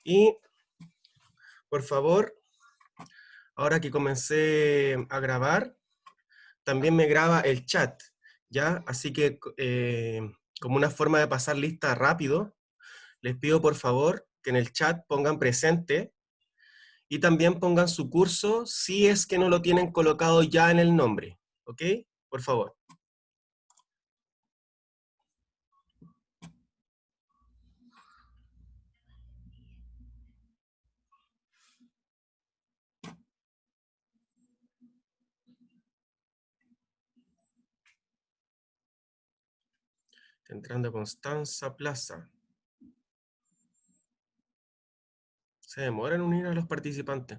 Y, por favor, ahora que comencé a grabar, también me graba el chat, ¿ya? Así que, como una forma de pasar lista rápido, les pido por favor que en el chat pongan presente y también pongan su curso si es que no lo tienen colocado ya en el nombre, ¿ok? Por favor. Entrando Constanza Plaza. Se demora en unir a los participantes.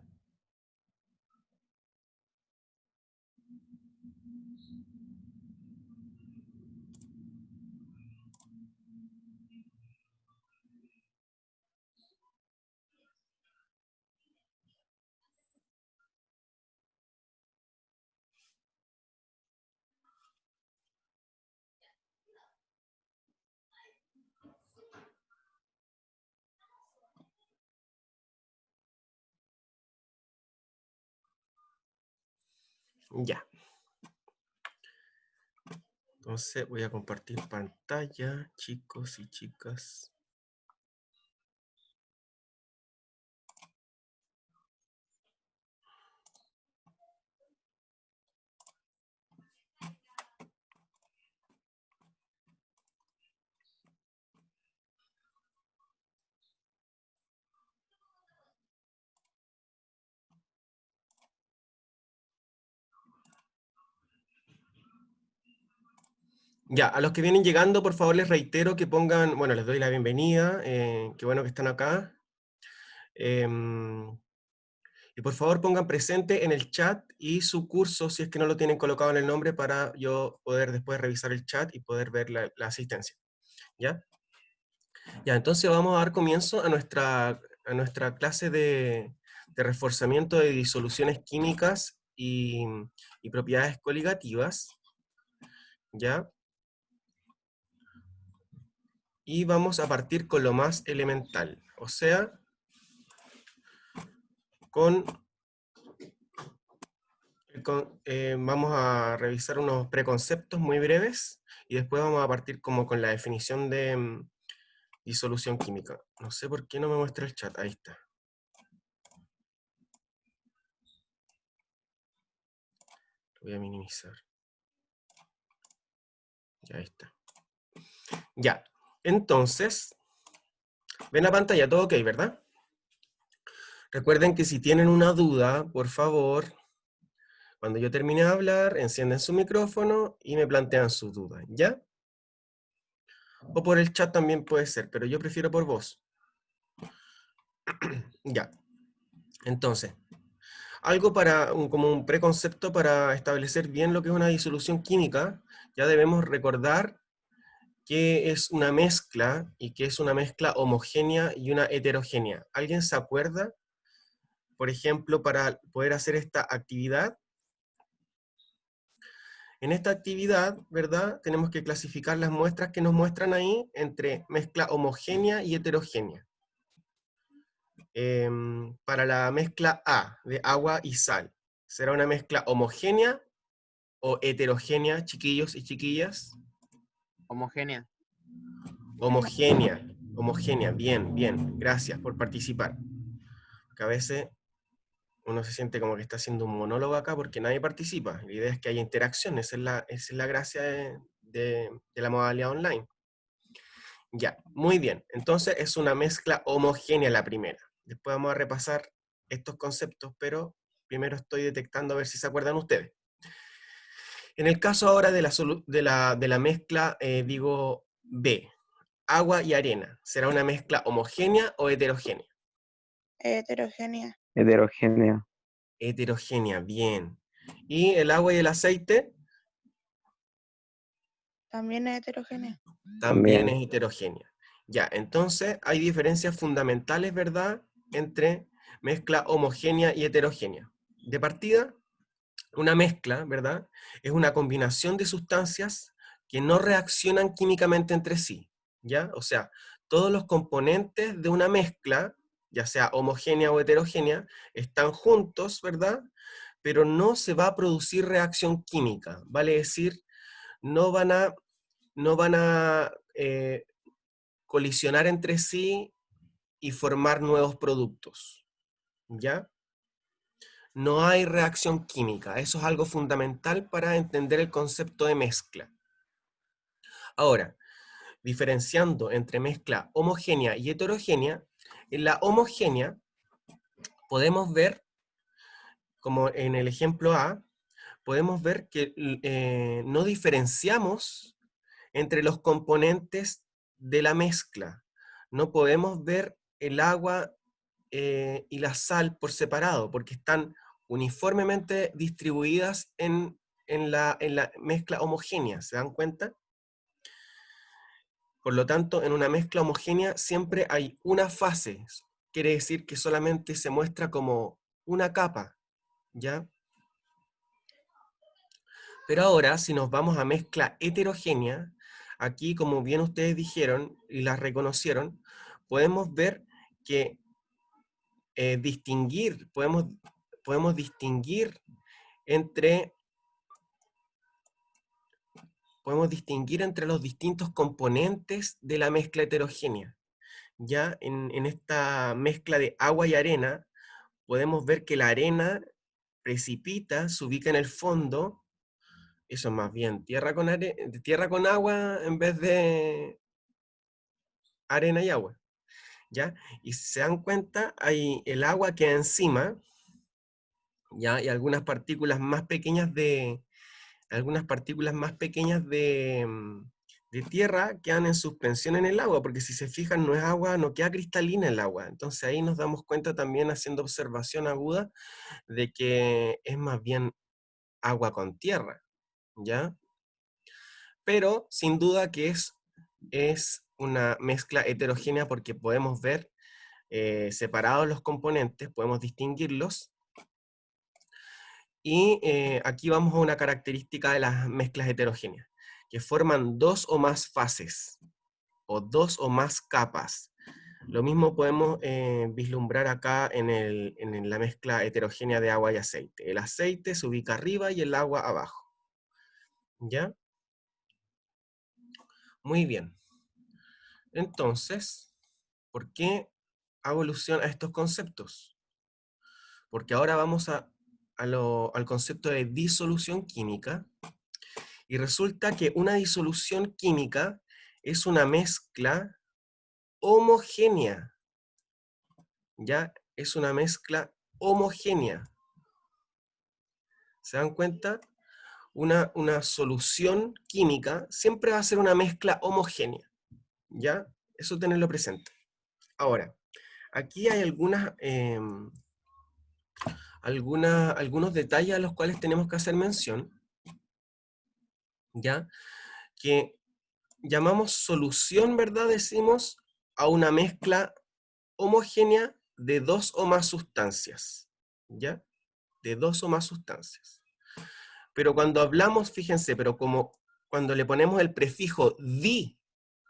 Ya. Entonces voy a compartir pantalla, chicos y chicas. Ya, a los que vienen llegando, por favor les reitero que pongan, bueno, les doy la bienvenida, qué bueno que están acá. Y por favor pongan presente en el chat y su curso, si es que no lo tienen colocado en el nombre, para yo poder después revisar el chat y poder ver la asistencia. ¿Ya? Ya, entonces vamos a dar comienzo a nuestra clase de reforzamiento de disoluciones químicas y propiedades coligativas. ¿Ya? Y vamos a partir con lo más elemental, o sea, vamos a revisar unos preconceptos muy breves y después vamos a partir como con la definición de disolución química. No sé por qué no me muestra el chat, ahí está. Lo voy a minimizar. Ya ahí está. Ya, entonces, ven la pantalla, todo ok, ¿verdad? Recuerden que si tienen una duda, por favor, cuando yo termine de hablar, encienden su micrófono y me plantean sus dudas, ¿ya? O por el chat también puede ser, pero yo prefiero por voz. Ya, entonces, algo como un preconcepto para establecer bien lo que es una disolución química, ya debemos recordar que es una mezcla y que es una mezcla homogénea y una heterogénea. ¿Alguien se acuerda, por ejemplo, para poder hacer esta actividad? En esta actividad, ¿verdad? Tenemos que clasificar las muestras que nos muestran ahí entre mezcla homogénea y heterogénea. Para la mezcla A, de agua y sal, ¿será una mezcla homogénea o heterogénea, chiquillos y chiquillas? Homogénea. Homogénea, homogénea, bien, bien, gracias por participar. Que a veces uno se siente como que está haciendo un monólogo acá porque nadie participa. La idea es que haya interacción, esa es la gracia de la modalidad online. Ya, muy bien. Entonces es una mezcla homogénea la primera. Después vamos a repasar estos conceptos, pero primero estoy detectando a ver si se acuerdan ustedes. En el caso ahora de la mezcla, digo B, agua y arena, ¿será una mezcla homogénea o heterogénea? Heterogénea. Heterogénea. Heterogénea, bien. ¿Y el agua y el aceite? También es heterogénea. También También. es heterogénea. Ya, entonces hay diferencias fundamentales, ¿verdad?, entre mezcla homogénea y heterogénea. De partida, una mezcla, ¿verdad?, es una combinación de sustancias que no reaccionan químicamente entre sí, ¿ya? O sea, todos los componentes de una mezcla ya sea homogénea o heterogénea, están juntos, ¿verdad? Pero no se va a producir reacción química, vale decir, no van a, no van a colisionar entre sí y formar nuevos productos, ¿ya? No hay reacción química, eso es algo fundamental para entender el concepto de mezcla. Ahora, diferenciando entre mezcla homogénea y heterogénea, en la homogénea podemos ver, como en el ejemplo A, podemos ver que no diferenciamos entre los componentes de la mezcla. No podemos ver el agua y la sal por separado, porque están uniformemente distribuidas en la mezcla homogénea, ¿se dan cuenta? Por lo tanto, en una mezcla homogénea siempre hay una fase, quiere decir que solamente se muestra como una capa, ¿ya? Pero ahora, si nos vamos a mezcla heterogénea, aquí, como bien ustedes dijeron y las reconocieron, podemos ver que podemos distinguir entre, los distintos componentes de la mezcla heterogénea. Ya en esta mezcla de agua y arena, podemos ver que la arena precipita, se ubica en el fondo, eso es más bien tierra con agua en vez de arena y agua, ¿ya? Y si se dan cuenta, el agua queda encima, ¿ya? Y algunas partículas más pequeñas de tierra quedan en suspensión en el agua, porque si se fijan no es agua, no queda cristalina el agua. Entonces ahí nos damos cuenta también haciendo observación aguda de que es más bien agua con tierra, ¿ya? Pero sin duda que es una mezcla heterogénea porque podemos ver separados los componentes, podemos distinguirlos. Y aquí vamos a una característica de las mezclas heterogéneas, que forman dos o más fases o dos o más capas. Lo mismo podemos vislumbrar acá en la mezcla heterogénea de agua y aceite. El aceite se ubica arriba y el agua abajo. ¿Ya? Muy bien. Entonces, ¿por qué hago alusión a estos conceptos? Porque ahora vamos al concepto de disolución química, y resulta que una disolución química es una mezcla homogénea, ¿ya? Es una mezcla homogénea. ¿Se dan cuenta? Una solución química siempre va a ser una mezcla homogénea, ¿ya? Eso tenerlo presente. Ahora, aquí hay algunos detalles a los cuales tenemos que hacer mención, ¿ya? Que llamamos solución, ¿verdad? Decimos a una mezcla homogénea de dos o más sustancias, ¿ya? De dos o más sustancias. Pero cuando hablamos, fíjense, pero como cuando le ponemos el prefijo di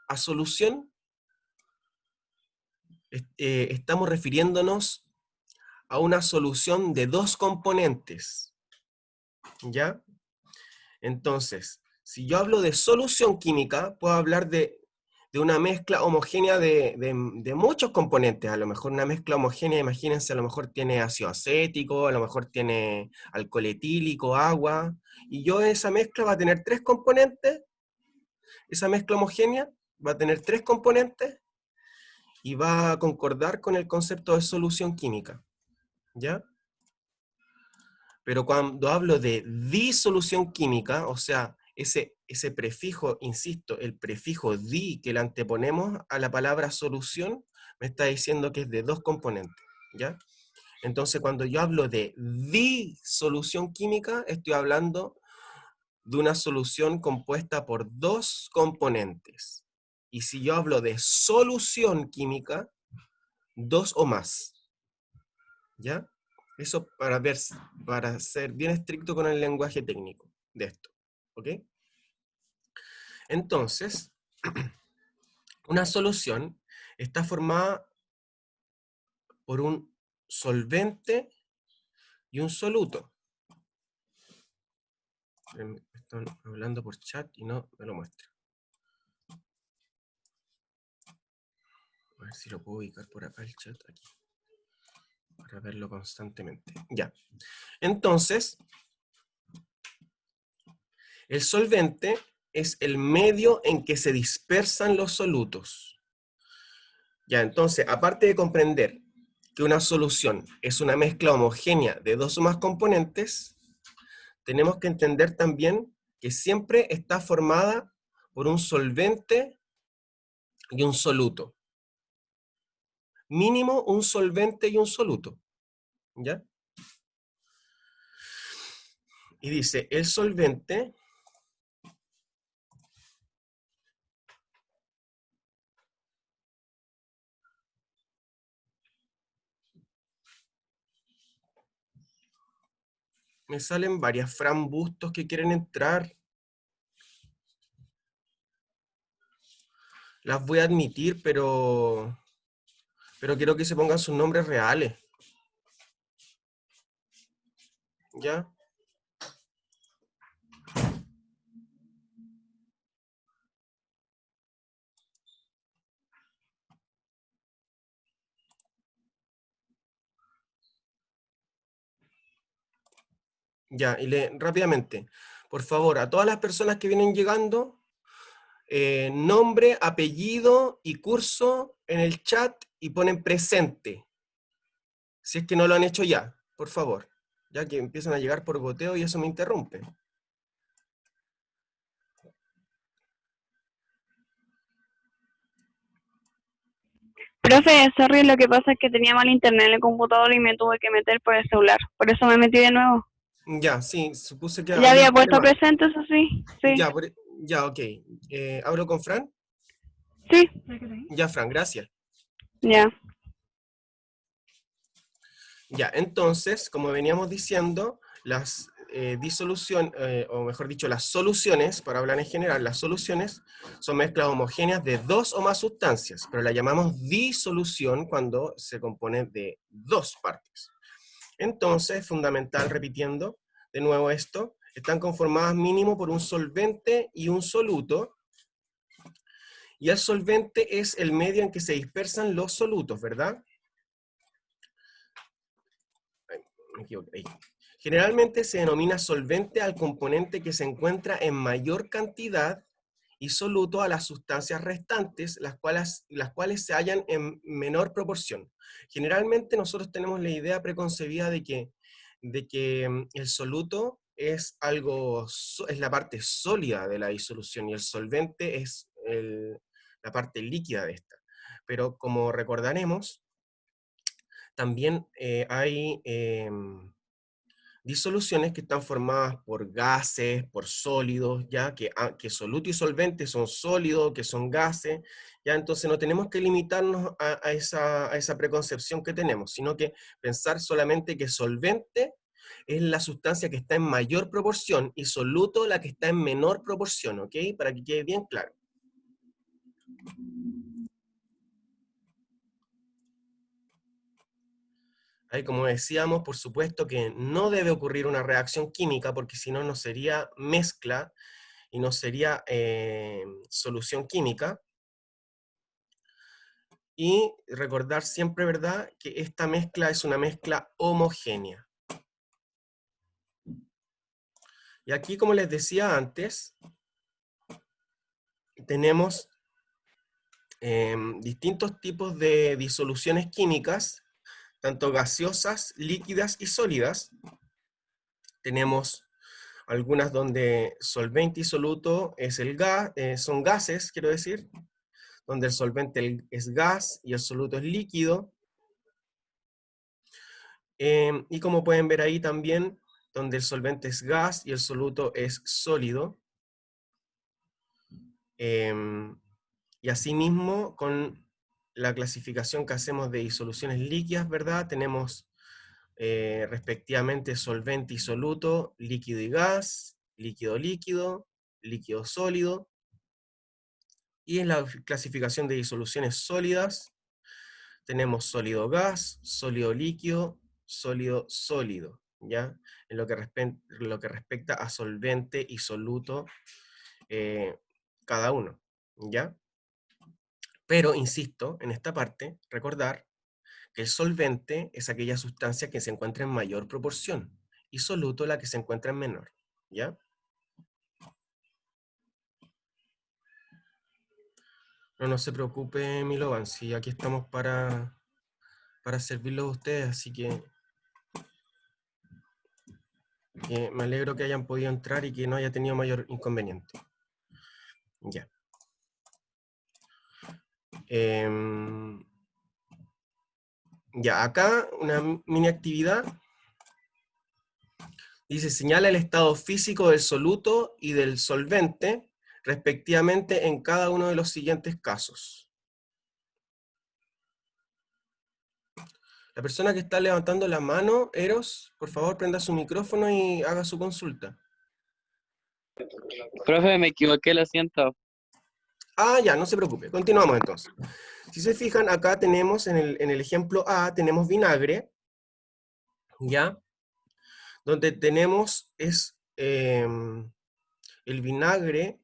a solución, estamos refiriéndonos a una solución de dos componentes, ¿ya? Entonces, si yo hablo de solución química, puedo hablar de una mezcla homogénea de muchos componentes. A lo mejor una mezcla homogénea, imagínense, a lo mejor tiene ácido acético, a lo mejor tiene alcohol etílico, agua, y yo esa mezcla va a tener tres componentes, esa mezcla homogénea va a tener tres componentes y va a concordar con el concepto de solución química, ¿ya? Pero cuando hablo de disolución química, o sea, ese prefijo, insisto, el prefijo di que le anteponemos a la palabra solución, me está diciendo que es de dos componentes, ¿ya? Entonces, cuando yo hablo de disolución química, estoy hablando de una solución compuesta por dos componentes. Y si yo hablo de solución química, dos o más, ¿ya? Eso para ser bien estricto con el lenguaje técnico de esto, ¿ok? Entonces, una solución está formada por un solvente y un soluto. Me están hablando por chat y no me lo muestra. A ver si lo puedo ubicar por acá el chat, aquí, para verlo constantemente. Ya. Entonces, el solvente es el medio en que se dispersan los solutos. Ya, entonces, aparte de comprender que una solución es una mezcla homogénea de dos o más componentes, tenemos que entender también que siempre está formada por un solvente y un soluto. Mínimo un solvente y un soluto. ¿Ya? Y dice, el solvente me salen varias Fran Bustos que quieren entrar. Las voy a admitir, pero quiero que se pongan sus nombres reales. ¿Ya? Ya, y rápidamente, por favor, a todas las personas que vienen llegando, nombre, apellido y curso en el chat y ponen presente. Si es que no lo han hecho ya, por favor. Ya que empiezan a llegar por goteo y eso me interrumpe. Profe, sorry, lo que pasa es que tenía mal internet en el computador y me tuve que meter por el celular. Por eso me metí de nuevo. Ya, sí, supuse que Ya había había un puesto problema. presente, eso sí. Sí. Ya, ya, ok. ¿Hablo con Fran? Sí. Ya, Fran, gracias. Ya. Ya, entonces, como veníamos diciendo, las o mejor dicho, las soluciones, para hablar en general, las soluciones son mezclas homogéneas de dos o más sustancias, pero la llamamos disolución cuando se compone de dos partes. Entonces, fundamental, repitiendo de nuevo esto, están conformadas mínimo por un solvente y un soluto, y el solvente es el medio en que se dispersan los solutos, ¿verdad? Me equivoqué, ahí. Generalmente se denomina solvente al componente que se encuentra en mayor cantidad y soluto a las sustancias restantes, las cuales se hallan en menor proporción. Generalmente nosotros tenemos la idea preconcebida de que el soluto es es la parte sólida de la disolución y el solvente es la parte líquida de esta. Pero como recordaremos, también hay disoluciones que están formadas por gases, por sólidos, ya que soluto y solvente son sólidos, que son gases, ya entonces no tenemos que limitarnos a esa preconcepción que tenemos, sino que pensar solamente que solvente es la sustancia que está en mayor proporción y soluto la que está en menor proporción, ¿ok? Para que quede bien claro. Ahí, como decíamos, por supuesto que no debe ocurrir una reacción química, porque si no, no sería mezcla y no sería solución química. Y recordar siempre, ¿verdad?, que esta mezcla es una mezcla homogénea. Y aquí, como les decía antes, tenemos distintos tipos de disoluciones químicas, tanto gaseosas, líquidas y sólidas. Tenemos algunas donde solvente y soluto es son gases, quiero decir, donde el solvente es gas y el soluto es líquido. Y como pueden ver ahí también, donde el solvente es gas y el soluto es sólido. Y asimismo, con la clasificación que hacemos de disoluciones líquidas, ¿verdad? Tenemos respectivamente solvente y soluto, líquido y gas, líquido líquido, líquido sólido. Y en la clasificación de disoluciones sólidas tenemos sólido gas, sólido líquido, sólido sólido, ¿ya? En lo que respecta a solvente y soluto, cada uno, ¿ya? Pero, insisto, en esta parte, recordar que el solvente es aquella sustancia que se encuentra en mayor proporción, y soluto la que se encuentra en menor, ¿ya? No se preocupe, Milovan, si aquí estamos para servirlos a ustedes, así que me alegro que hayan podido entrar y que no haya tenido mayor inconveniente. Ya. Ya, acá una mini actividad. Dice, señala el estado físico del soluto y del solvente, respectivamente, en cada uno de los siguientes casos. La persona que está levantando la mano, Eros, por favor prenda su micrófono y haga su consulta. Profe, me equivoqué, lo siento. Ah, ya, no se preocupe. Continuamos entonces. Si se fijan, acá tenemos, en el ejemplo A, tenemos vinagre, ¿ya? Donde tenemos, el vinagre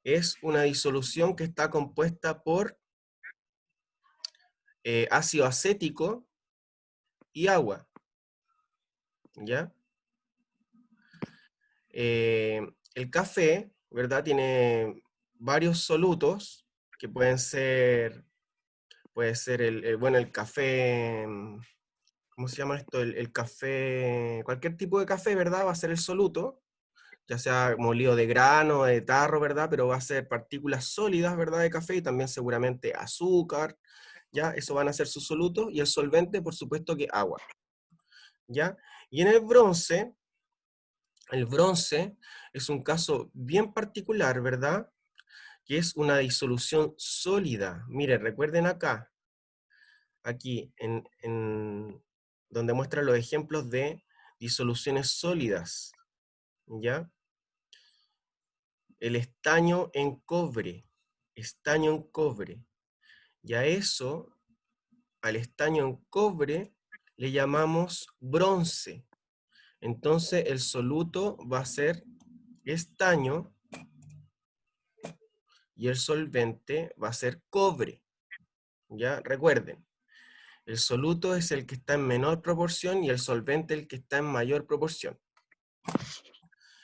es una disolución que está compuesta por ácido acético y agua, ¿ya? El café, ¿verdad? Tiene varios solutos que puede ser bueno, el café, ¿cómo se llama esto? El café, cualquier tipo de café, ¿verdad? Va a ser el soluto, ya sea molido de grano, de tarro, ¿verdad? Pero va a ser partículas sólidas, ¿verdad? De café y también seguramente azúcar, ¿ya? Eso van a ser sus solutos, y el solvente, por supuesto que agua, ¿ya? Y en el bronce es un caso bien particular, ¿verdad? Que es una disolución sólida. Miren, recuerden acá, aquí, donde muestra los ejemplos de disoluciones sólidas, ¿ya? El estaño en cobre, y a eso, al estaño en cobre, le llamamos bronce. Entonces el soluto va a ser estaño, y el solvente va a ser cobre, ¿ya? Recuerden, el soluto es el que está en menor proporción y el solvente el que está en mayor proporción.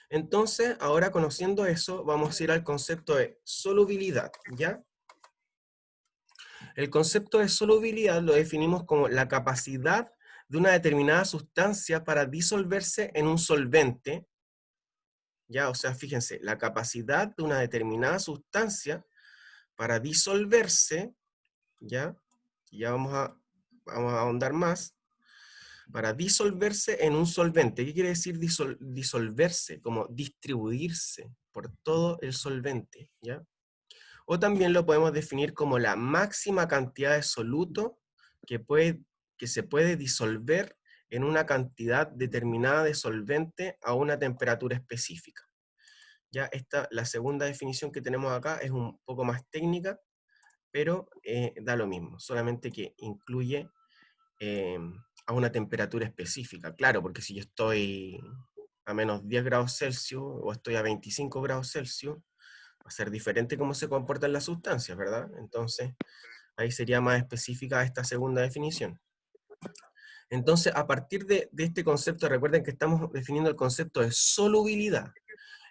Entonces, ahora conociendo eso, vamos a ir al concepto de solubilidad, ¿ya? El concepto de solubilidad lo definimos como la capacidad de una determinada sustancia para disolverse en un solvente, ¿ya? O sea, fíjense, la capacidad de una determinada sustancia para disolverse, ¿ya? Ya vamos a ahondar más, para disolverse en un solvente. ¿Qué quiere decir disolverse? Como distribuirse por todo el solvente, ¿ya? O también lo podemos definir como la máxima cantidad de soluto que, que se puede disolver en una cantidad determinada de solvente a una temperatura específica. Ya la segunda definición que tenemos acá es un poco más técnica, pero da lo mismo, solamente que incluye a una temperatura específica. Claro, porque si yo estoy a menos 10 grados Celsius o estoy a 25 grados Celsius, va a ser diferente cómo se comportan las sustancias, ¿verdad? Entonces, ahí sería más específica esta segunda definición. Entonces, a partir de este concepto, recuerden que estamos definiendo el concepto de solubilidad.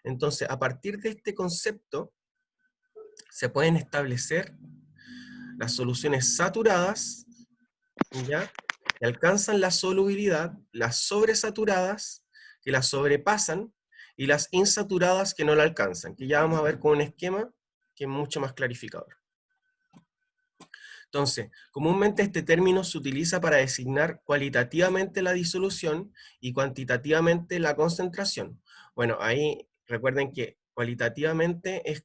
Entonces, a partir de este concepto, se pueden establecer las soluciones saturadas, ¿ya? Que alcanzan la solubilidad, las sobresaturadas, que la sobrepasan, y las insaturadas que no la alcanzan, que ya vamos a ver con un esquema que es mucho más clarificador. Entonces, comúnmente este término se utiliza para designar cualitativamente la disolución y cuantitativamente la concentración. Bueno, ahí recuerden que cualitativamente es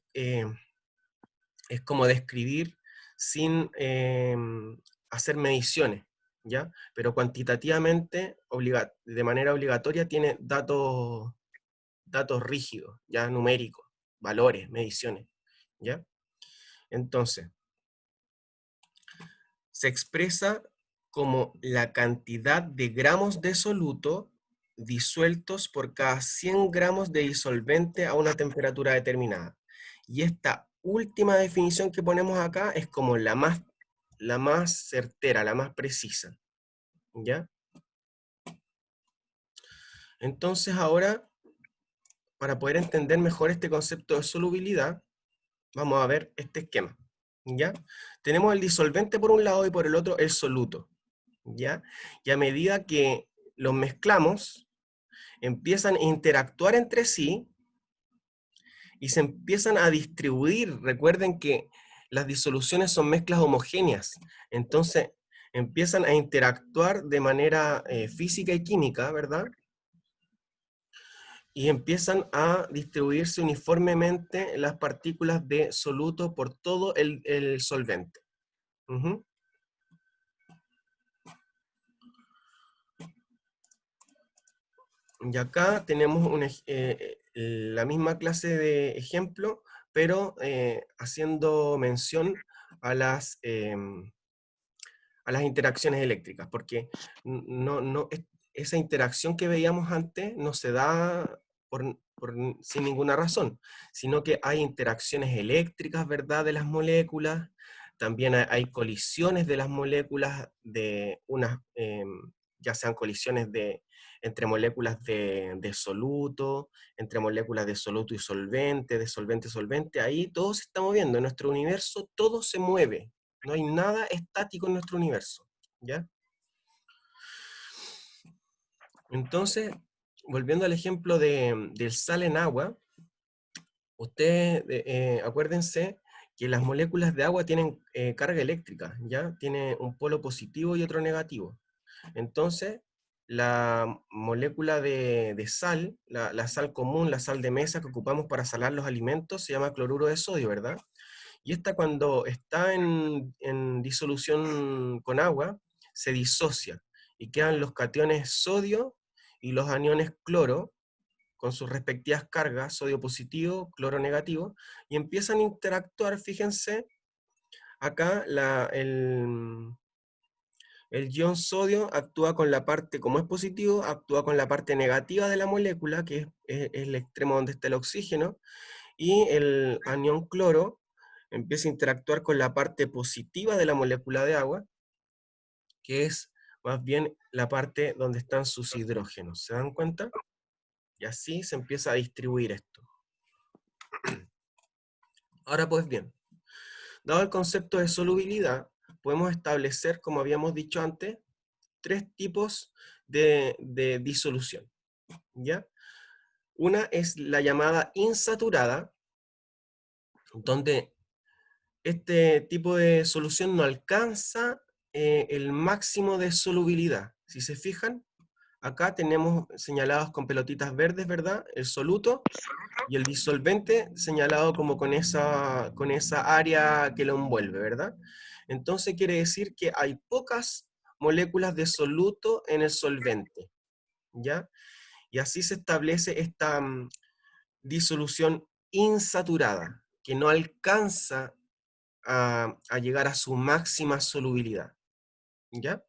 como describir sin hacer mediciones, ¿ya? Pero cuantitativamente, de manera obligatoria, tiene datos rígidos, ya numéricos, valores, mediciones, ¿ya? Entonces, se expresa como la cantidad de gramos de soluto disueltos por cada 100 gramos de disolvente a una temperatura determinada. Y esta última definición que ponemos acá es como la más certera, la más precisa. ¿Ya? Entonces ahora, para poder entender mejor este concepto de solubilidad, vamos a ver este esquema. ¿Ya? Tenemos el disolvente por un lado y por el otro el soluto. ¿Ya? Y a medida que los mezclamos, empiezan a interactuar entre sí y se empiezan a distribuir. Recuerden que las disoluciones son mezclas homogéneas, entonces empiezan a interactuar de manera física y química, ¿verdad? Y empiezan a distribuirse uniformemente las partículas de soluto por todo el solvente. Ujú. Y acá tenemos la misma clase de ejemplo, pero haciendo mención a las interacciones eléctricas, porque esa interacción que veíamos antes no se da sin ninguna razón, sino que hay interacciones eléctricas, ¿verdad?, de las moléculas, también hay colisiones de las moléculas, ya sean colisiones entre moléculas de soluto, entre moléculas de soluto y solvente, de solvente y solvente, ahí todo se está moviendo, en nuestro universo todo se mueve, no hay nada estático en nuestro universo, ¿ya? Entonces, volviendo al ejemplo del sal en agua, ustedes acuérdense que las moléculas de agua tienen carga eléctrica, ¿ya? Tiene un polo positivo y otro negativo. Entonces, la molécula de sal, la sal común, la sal de mesa que ocupamos para salar los alimentos, se llama cloruro de sodio, ¿verdad? Y esta cuando está en disolución con agua, se disocia y quedan los cationes sodio y los aniones cloro con sus respectivas cargas, sodio positivo, cloro negativo, y empiezan a interactuar, fíjense, acá el ion sodio actúa con la parte, como es positivo, actúa con la parte negativa de la molécula, que es el extremo donde está el oxígeno, y el anión cloro empieza a interactuar con la parte positiva de la molécula de agua, que es más bien la parte donde están sus hidrógenos. ¿Se dan cuenta? Y así se empieza a distribuir esto. Ahora pues bien, dado el concepto de solubilidad, podemos establecer, como habíamos dicho antes, 3 tipos de disolución. ¿Ya? Una es la llamada insaturada, donde este tipo de solución no alcanza el máximo de solubilidad. Si se fijan, acá tenemos señalados con pelotitas verdes, ¿verdad? El soluto y el disolvente señalado como con esa área que lo envuelve, ¿verdad? Entonces quiere decir que hay pocas moléculas de soluto en el solvente, ¿ya? Y así se establece esta disolución insaturada, que no alcanza a llegar a su máxima solubilidad, ¿ya?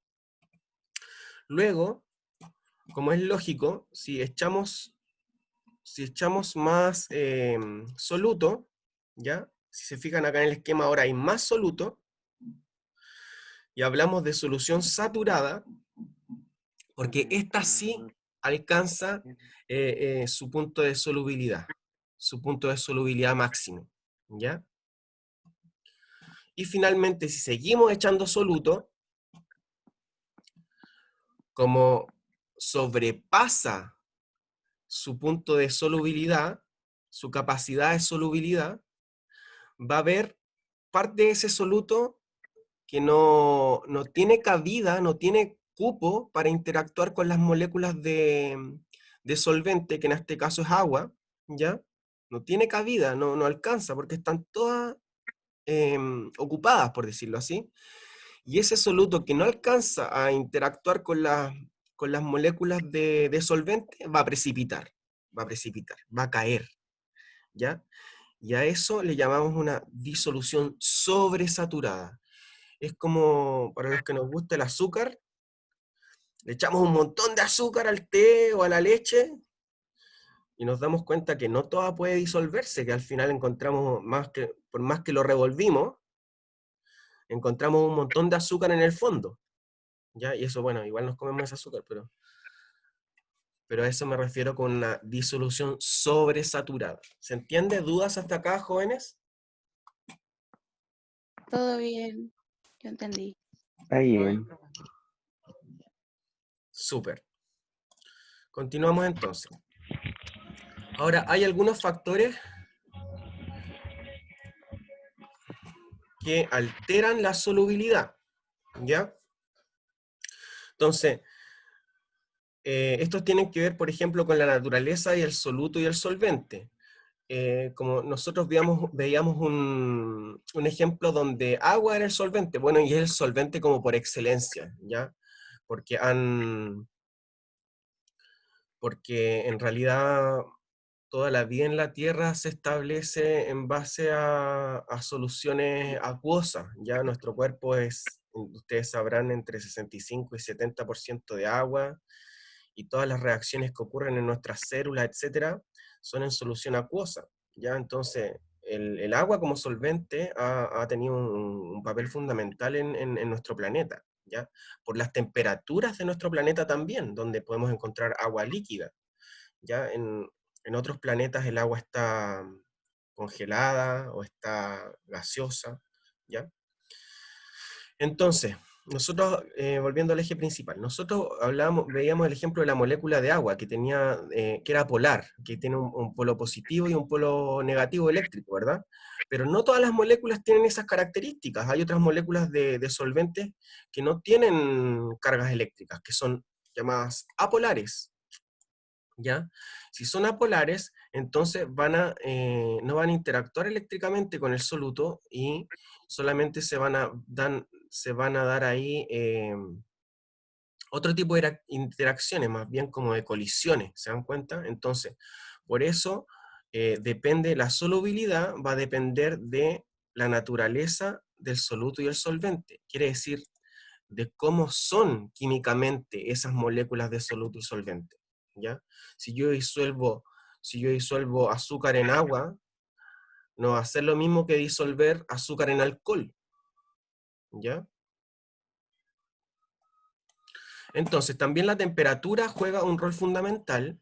Luego, como es lógico, si echamos más soluto, ¿ya? Si se fijan acá en el esquema ahora hay más soluto, y hablamos de solución saturada, porque esta sí alcanza su punto de solubilidad máximo, ¿ya? Y finalmente, si seguimos echando soluto, como sobrepasa su punto de solubilidad, su capacidad de solubilidad, va a haber parte de ese soluto que no tiene cabida, no tiene cupo para interactuar con las moléculas de solvente, que en este caso es agua, ¿ya? No tiene cabida, no alcanza, porque están todas ocupadas, por decirlo así. Y ese soluto que no alcanza a interactuar con las moléculas de solvente va a precipitar, va a caer, ¿ya? Y a eso le llamamos una disolución sobresaturada. es como, para los que nos gusta el azúcar, le echamos un montón de azúcar al té o a la leche, y nos damos cuenta que no toda puede disolverse, que al final encontramos por más que lo revolvimos, encontramos un montón de azúcar en el fondo, ¿ya? Y eso, bueno, igual nos comemos ese azúcar, pero a eso me refiero con una disolución sobresaturada. ¿Se entiende? ¿Dudas hasta acá, jóvenes? Todo bien. Yo entendí. Está bien. Súper. Continuamos entonces. Ahora, hay algunos factores que alteran la solubilidad, ¿ya? Entonces, estos tienen que ver, por ejemplo, con la naturaleza y el soluto y el solvente. Como nosotros veíamos un ejemplo donde agua era el solvente, bueno, y es el solvente como por excelencia, ¿ya? Porque en realidad toda la vida en la Tierra se establece en base a soluciones acuosas, ya nuestro cuerpo es, ustedes sabrán, entre 65 y 70% de agua, y todas las reacciones que ocurren en nuestras células, etcétera, son en solución acuosa, ¿ya? Entonces, el agua como solvente ha tenido un papel fundamental en nuestro planeta, ¿ya? Por las temperaturas de nuestro planeta también, donde podemos encontrar agua líquida, ¿ya? En otros planetas el agua está congelada o está gaseosa, ¿ya? Entonces, nosotros, volviendo al eje principal, nosotros veíamos el ejemplo de la molécula de agua que era polar, que tiene un polo positivo y un polo negativo eléctrico, ¿verdad? Pero no todas las moléculas tienen esas características. Hay otras moléculas de solventes que no tienen cargas eléctricas, que son llamadas apolares, ¿ya? Si son apolares, entonces no van a interactuar eléctricamente con el soluto y solamente se van a dar ahí otro tipo de interacciones, más bien como de colisiones, ¿se dan cuenta? Entonces, por eso la solubilidad va a depender de la naturaleza del soluto y el solvente. Quiere decir, de cómo son químicamente esas moléculas de soluto y solvente, ¿ya? Si yo disuelvo azúcar en agua, no va a ser lo mismo que disolver azúcar en alcohol, ¿ya? Entonces, también la temperatura juega un rol fundamental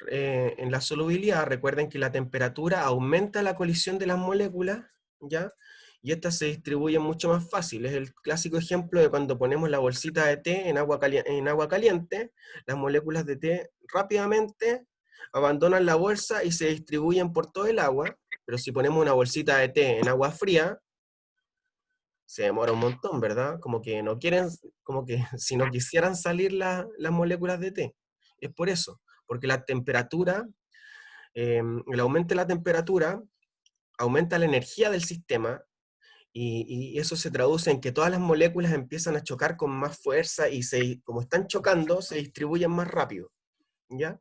en la solubilidad. Recuerden que la temperatura aumenta la colisión de las moléculas, ¿ya? Y estas se distribuyen mucho más fácil. Es el clásico ejemplo de cuando ponemos la bolsita de té en agua caliente, las moléculas de té rápidamente abandonan la bolsa y se distribuyen por todo el agua, pero si ponemos una bolsita de té en agua fría, se demora un montón, ¿verdad? Como que no quieren, como que si no quisieran salir las moléculas de té. Es por eso, porque la temperatura, el aumento de la temperatura aumenta la energía del sistema y eso se traduce en que todas las moléculas empiezan a chocar con más fuerza y como están chocando, se distribuyen más rápido, ¿ya?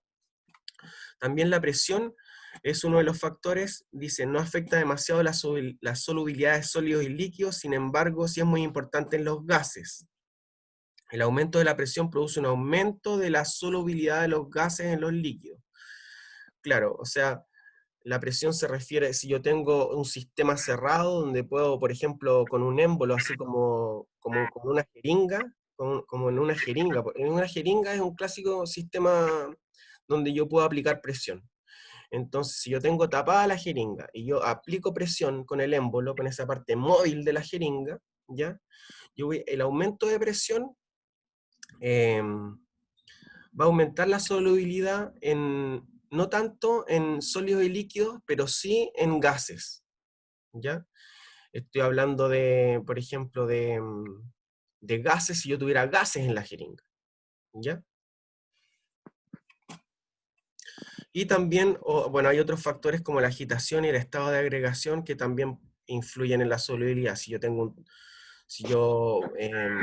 También la presión es uno de los factores, dice, no afecta demasiado la solubilidad de sólidos y líquidos, sin embargo, sí es muy importante en los gases. El aumento de la presión produce un aumento de la solubilidad de los gases en los líquidos. Claro, o sea, la presión se refiere, si yo tengo un sistema cerrado donde puedo, por ejemplo, con un émbolo, así como una jeringa, como en una jeringa. En una jeringa es un clásico sistema donde yo puedo aplicar presión. Entonces, si yo tengo tapada la jeringa y yo aplico presión con el émbolo, con esa parte móvil de la jeringa, ¿ya? El aumento de presión va a aumentar la solubilidad no tanto en sólidos y líquidos, pero sí en gases, ¿ya? Estoy hablando de, por ejemplo, de gases, si yo tuviera gases en la jeringa, ¿ya? Y también, bueno, hay otros factores como la agitación y el estado de agregación que también influyen en la solubilidad. Si yo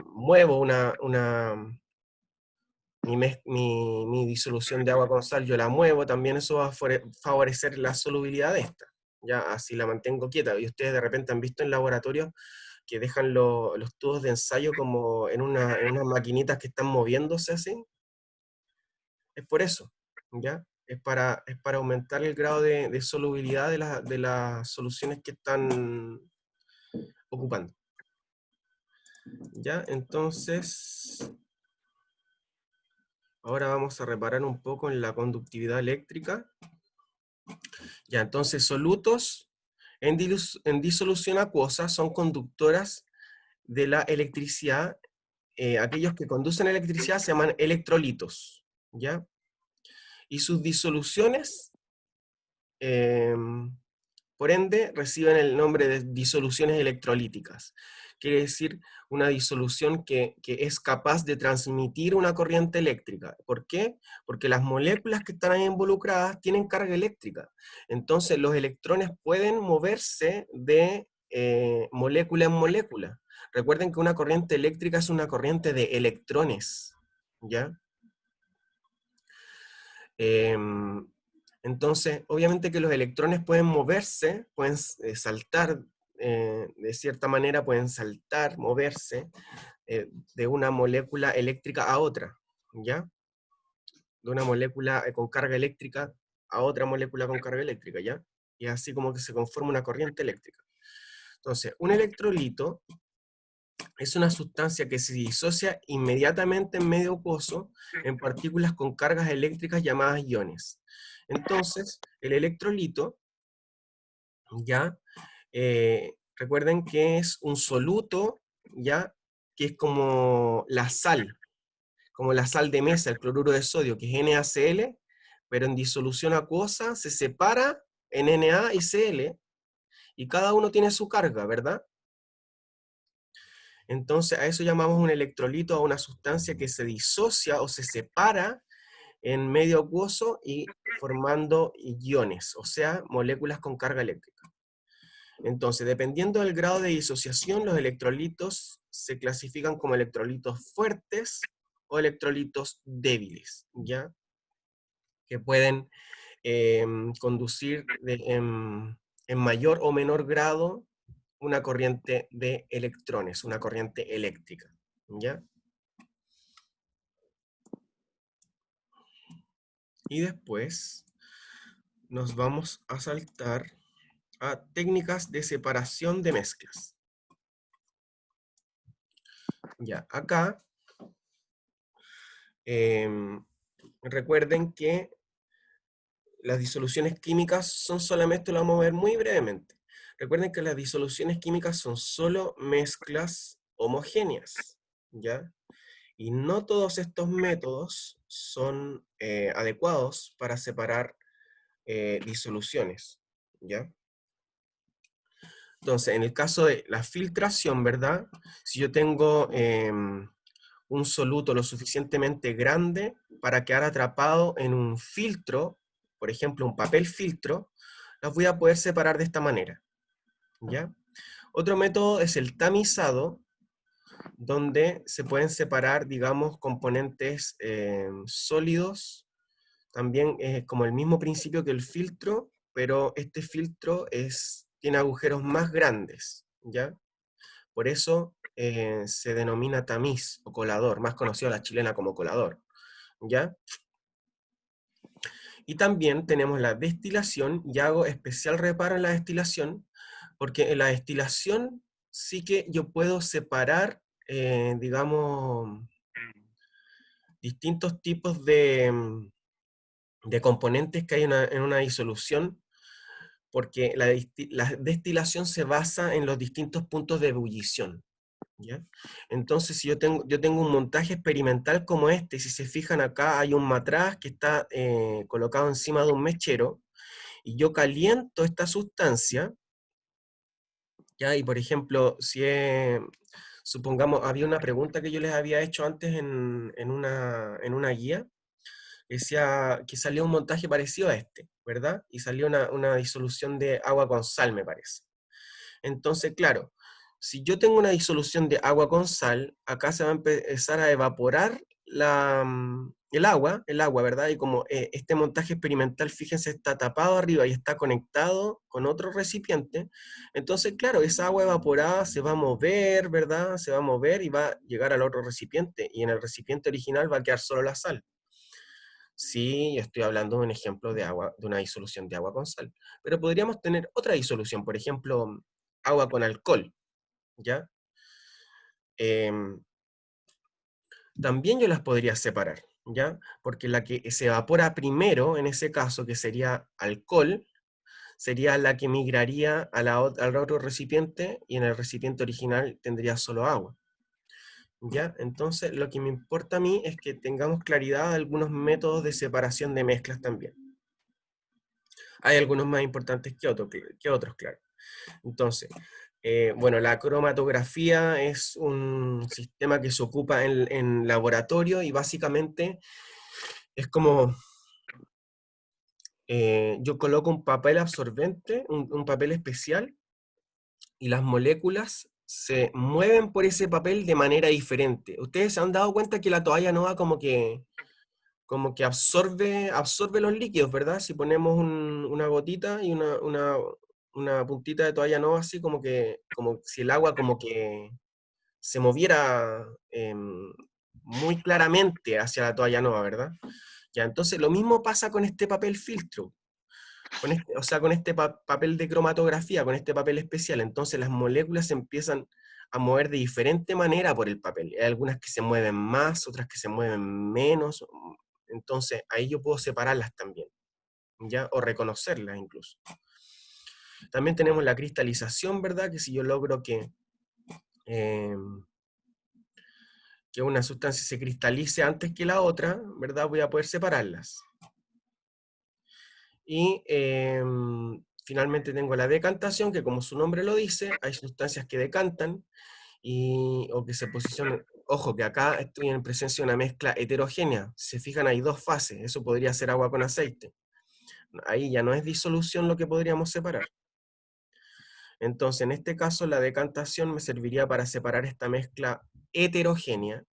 muevo mi disolución de agua con sal, yo la muevo, también eso va a favorecer la solubilidad de esta. Ya, así la mantengo quieta. Y ustedes de repente han visto en laboratorio que dejan los tubos de ensayo como en unas maquinitas que están moviéndose así. Es por eso, ¿ya? Es para aumentar el grado de solubilidad de las soluciones que están ocupando. ¿Ya? Entonces, ahora vamos a reparar un poco en la conductividad eléctrica. Ya, entonces solutos en disolución acuosa son conductoras de la electricidad. Aquellos que conducen electricidad se llaman electrolitos, ¿ya? Y sus disoluciones, por ende, reciben el nombre de disoluciones electrolíticas. Quiere decir una disolución que es capaz de transmitir una corriente eléctrica. ¿Por qué? Porque las moléculas que están ahí involucradas tienen carga eléctrica. Entonces los electrones pueden moverse de molécula en molécula. Recuerden que una corriente eléctrica es una corriente de electrones, ¿ya? Entonces, obviamente que los electrones pueden moverse, pueden saltar, de cierta manera pueden saltar, moverse de una molécula eléctrica a otra, ¿ya? De una molécula con carga eléctrica a otra molécula con carga eléctrica, ¿ya? Y así como que se conforma una corriente eléctrica. Entonces, un electrolito es una sustancia que se disocia inmediatamente en medio acuoso en partículas con cargas eléctricas llamadas iones. Entonces, el electrolito, ya, recuerden que es un soluto, ya, que es como la sal de mesa, el cloruro de sodio, que es NaCl, pero en disolución acuosa se separa en Na y Cl, y cada uno tiene su carga, ¿verdad? Entonces a eso llamamos un electrolito, a una sustancia que se disocia o se separa en medio acuoso y formando iones, o sea, moléculas con carga eléctrica. Entonces, dependiendo del grado de disociación, los electrolitos se clasifican como electrolitos fuertes o electrolitos débiles, ¿ya? Que pueden conducir en mayor o menor grado una corriente de electrones, una corriente eléctrica, ¿ya? Y después nos vamos a saltar a técnicas de separación de mezclas. Ya, acá recuerden que las disoluciones químicas son solamente, lo vamos a ver muy brevemente. Recuerden que las disoluciones químicas son solo mezclas homogéneas, ¿ya? Y no todos estos métodos son adecuados para separar disoluciones, ¿ya? Entonces, en el caso de la filtración, ¿verdad? Si yo tengo un soluto lo suficientemente grande para quedar atrapado en un filtro, por ejemplo, un papel filtro, las voy a poder separar de esta manera, ¿ya? Otro método es el tamizado, donde se pueden separar, digamos, componentes sólidos. También es como el mismo principio que el filtro, pero este filtro tiene agujeros más grandes, ¿ya? Por eso se denomina tamiz o colador, más conocido a la chilena como colador, ¿ya? Y también tenemos la destilación, y hago especial reparo en la destilación, porque en la destilación sí que yo puedo separar, digamos, distintos tipos de componentes que hay en una disolución, porque la destilación se basa en los distintos puntos de ebullición, ¿ya? Entonces, si yo tengo un montaje experimental como este, si se fijan acá hay un matraz que está colocado encima de un mechero, y yo caliento esta sustancia, ¿ya? Y por ejemplo, supongamos, había una pregunta que yo les había hecho antes en una guía, decía que salió un montaje parecido a este, ¿verdad? Y salió una disolución de agua con sal, me parece. Entonces, claro, si yo tengo una disolución de agua con sal, acá se va a empezar a evaporar el agua, ¿verdad? Y como este montaje experimental, fíjense, está tapado arriba y está conectado con otro recipiente, entonces, claro, esa agua evaporada se va a mover, ¿verdad? Se va a mover y va a llegar al otro recipiente, y en el recipiente original va a quedar solo la sal. Sí, yo estoy hablando de un ejemplo de agua, de una disolución de agua con sal. Pero podríamos tener otra disolución, por ejemplo, agua con alcohol, ¿ya? Em, También yo las podría separar, ¿ya? Porque la que se evapora primero, en ese caso, que sería alcohol, sería la que migraría a al otro recipiente, y en el recipiente original tendría solo agua, ¿ya? Entonces, lo que me importa a mí es que tengamos claridad de algunos métodos de separación de mezclas también. Hay algunos más importantes que otros, claro. Entonces, bueno, la cromatografía es un sistema que se ocupa en laboratorio, y básicamente es como yo coloco un papel absorbente, un papel especial, y las moléculas se mueven por ese papel de manera diferente. Ustedes se han dado cuenta que la toalla Nova como que absorbe los líquidos, ¿verdad? Si ponemos una gotita y una puntita de toalla Nova, así como si el agua como que se moviera muy claramente hacia la toalla Nova, ¿verdad? Ya, entonces lo mismo pasa con este papel filtro, o sea, con este papel de cromatografía, con este papel especial. Entonces las moléculas se empiezan a mover de diferente manera por el papel. Hay algunas que se mueven más, otras que se mueven menos. Entonces ahí yo puedo separarlas también, ¿ya? O reconocerlas incluso. También tenemos la cristalización, ¿verdad? Que si yo logro que una sustancia se cristalice antes que la otra, ¿verdad? Voy a poder separarlas. Y finalmente tengo la decantación, que como su nombre lo dice, hay sustancias que decantan o que se posicionan. Ojo, que acá estoy en presencia de una mezcla heterogénea. Si se fijan, hay dos fases. Eso podría ser agua con aceite. Ahí ya no es disolución lo que podríamos separar. Entonces, en este caso, la decantación me serviría para separar esta mezcla heterogénea,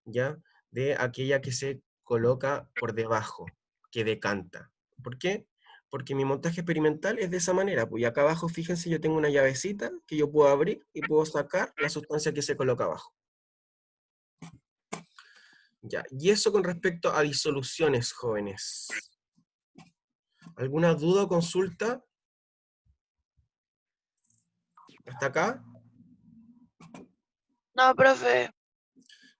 ¿ya? De aquella que se coloca por debajo, que decanta. ¿Por qué? Porque mi montaje experimental es de esa manera. Pues, y acá abajo, fíjense, yo tengo una llavecita que yo puedo abrir y puedo sacar la sustancia que se coloca abajo. Ya, y eso con respecto a disoluciones, jóvenes. ¿Alguna duda o consulta? ¿Hasta acá? No, profe.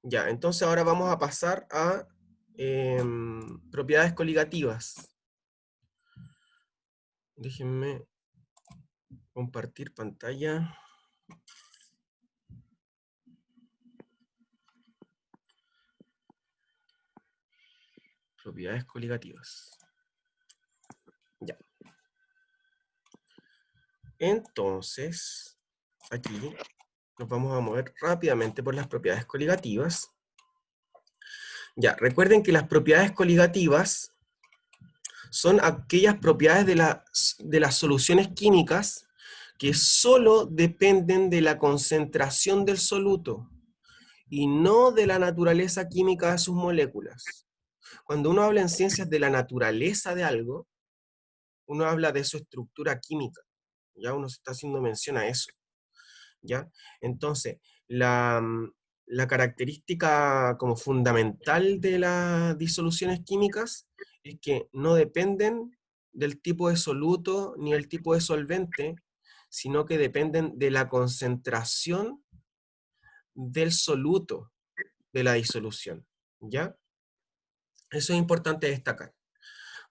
Ya, entonces ahora vamos a pasar a propiedades coligativas. Déjenme compartir pantalla. Propiedades coligativas. Ya. Entonces, aquí nos vamos a mover rápidamente por las propiedades coligativas. Ya, recuerden que las propiedades coligativas son aquellas propiedades de las soluciones químicas que solo dependen de la concentración del soluto y no de la naturaleza química de sus moléculas. Cuando uno habla en ciencias de la naturaleza de algo, uno habla de su estructura química. Ya uno se está haciendo mención a eso. ¿Ya? Entonces, la característica como fundamental de las disoluciones químicas es que no dependen del tipo de soluto ni el tipo de solvente, sino que dependen de la concentración del soluto de la disolución, ¿ya? Eso es importante destacar.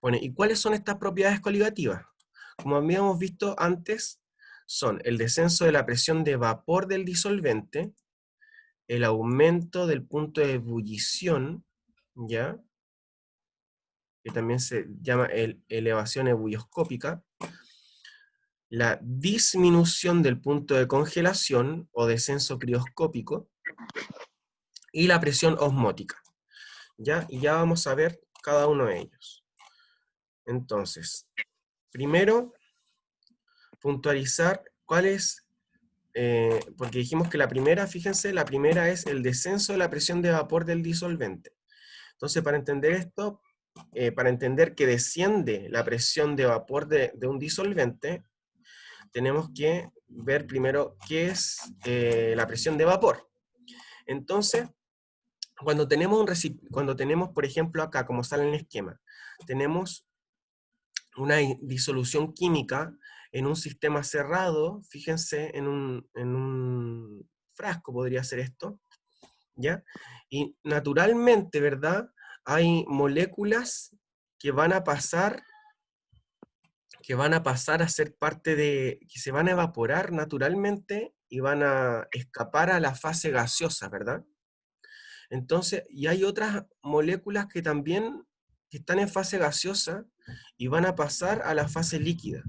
Bueno, ¿y cuáles son estas propiedades coligativas? Como habíamos visto antes, son el descenso de la presión de vapor del disolvente, el aumento del punto de ebullición, ¿ya? Que también se llama elevación ebulloscópica, la disminución del punto de congelación o descenso crioscópico, y la presión osmótica, ¿ya? Y ya vamos a ver cada uno de ellos. Entonces, primero, puntualizar cuál es, porque dijimos que la primera, fíjense, la primera es el descenso de la presión de vapor del disolvente. Entonces, para entender esto, para entender que desciende la presión de vapor de un disolvente, tenemos que ver primero qué es la presión de vapor. Entonces, cuando tenemos, por ejemplo, acá, como sale en el esquema, tenemos una disolución química en un sistema cerrado, fíjense, en un frasco podría ser esto, ¿ya? Y naturalmente, ¿verdad? Hay moléculas que van a pasar a ser parte que se van a evaporar naturalmente y van a escapar a la fase gaseosa, ¿verdad? Entonces, y hay otras moléculas que también están en fase gaseosa y van a pasar a la fase líquida.